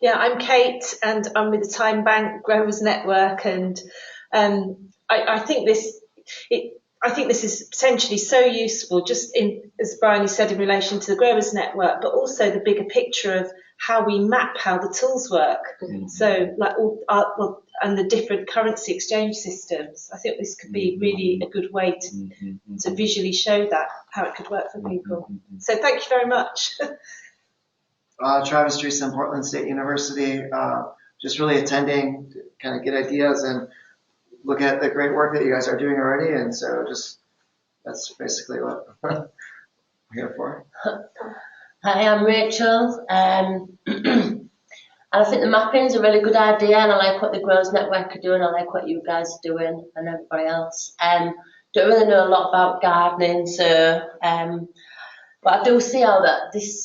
Yeah, I'm Kate, and I'm with the Time Bank Growers Network, and I think this is potentially so useful, just in, as Bryony said, in relation to the Growers Network, but also the bigger picture of how we map how the tools work. Mm-hmm. So, like and the different currency exchange systems. I think this could be really a good way to visually show that how it could work for people. So, thank you very much. Travis Dreesen, Portland State University, just really attending to kind of get ideas and look at the great work that you guys are doing already. And so just, that's basically what I'm here for. Hi, I'm Rachel. And I think the mapping is a really good idea, and I like what the Growers Network are doing. I like what you guys are doing and everybody else. Don't really know a lot about gardening, so but I do see how that this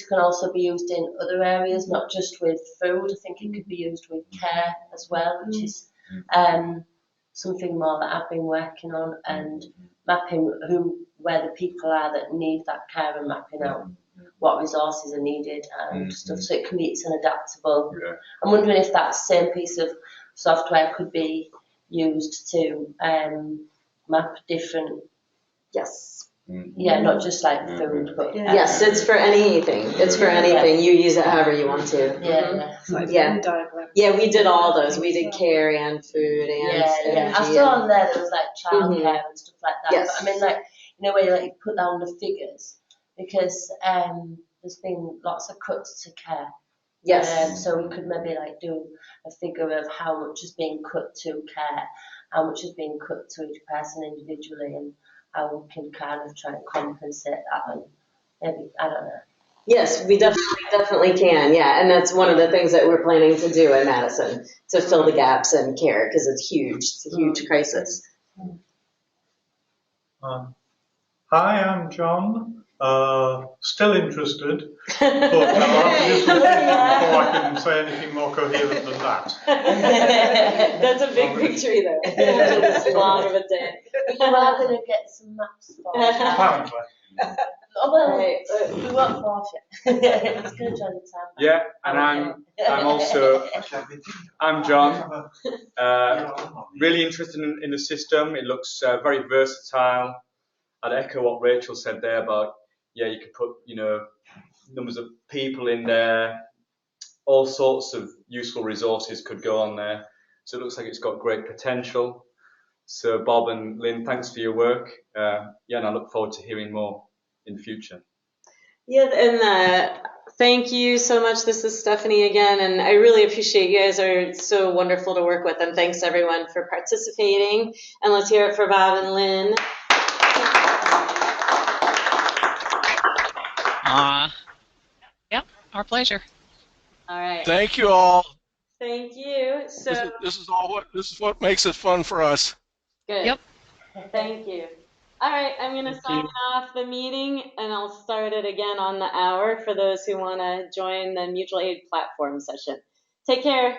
can also be used in other areas, not just with food. I think it could be used with care as well, which is something more that I've been working on, and mapping where the people are that need that care, and mapping out what resources are needed and stuff. So it's an adaptable. Yeah. I'm wondering if that same piece of software could be used to map different. Yes. Yeah, not just like food, but yes, it's for anything. It's for anything. You use it however you want to. Yeah, we did all those. We did care and food and energy. I saw on there was like childcare and stuff like that. Yes. But I mean, like, you know, where you like put down the figures, because there's been lots of cuts to care. Yes. So we could maybe like do a figure of how much is being cut to care, how much is being cut to each person individually, and how we can kind of try and compensate that, and maybe, I don't know. Yes, we definitely can, yeah, and that's one of the things that we're planning to do in Madison, to fill the gaps in care, because it's huge. It's a huge crisis. Hi, I'm John. Still interested, but I'll have to do some thinking before I can say anything more coherent than that. That's a big victory, though. It's long of a day. You are going to get some maps for us. Apparently. Oh, well, we won't force it. It's going to join the time. Yeah, and I'm John. Really interested in the system. It looks very versatile. I'd echo what Rachel said there about, yeah, you could put, numbers of people in there. All sorts of useful resources could go on there. So it looks like it's got great potential. So Bob and Lynn, thanks for your work. And I look forward to hearing more in the future. Yeah, and thank you so much. This is Stephanie again, and I really appreciate you guys are so wonderful to work with, and thanks everyone for participating. And let's hear it for Bob and Lynn. Yep, our pleasure. All right. Thank you all. Thank you. So this is what makes it fun for us. Good. Yep. Thank you. All right, I'm going to sign off the meeting, and I'll start it again on the hour for those who want to join the mutual aid platform session. Take care.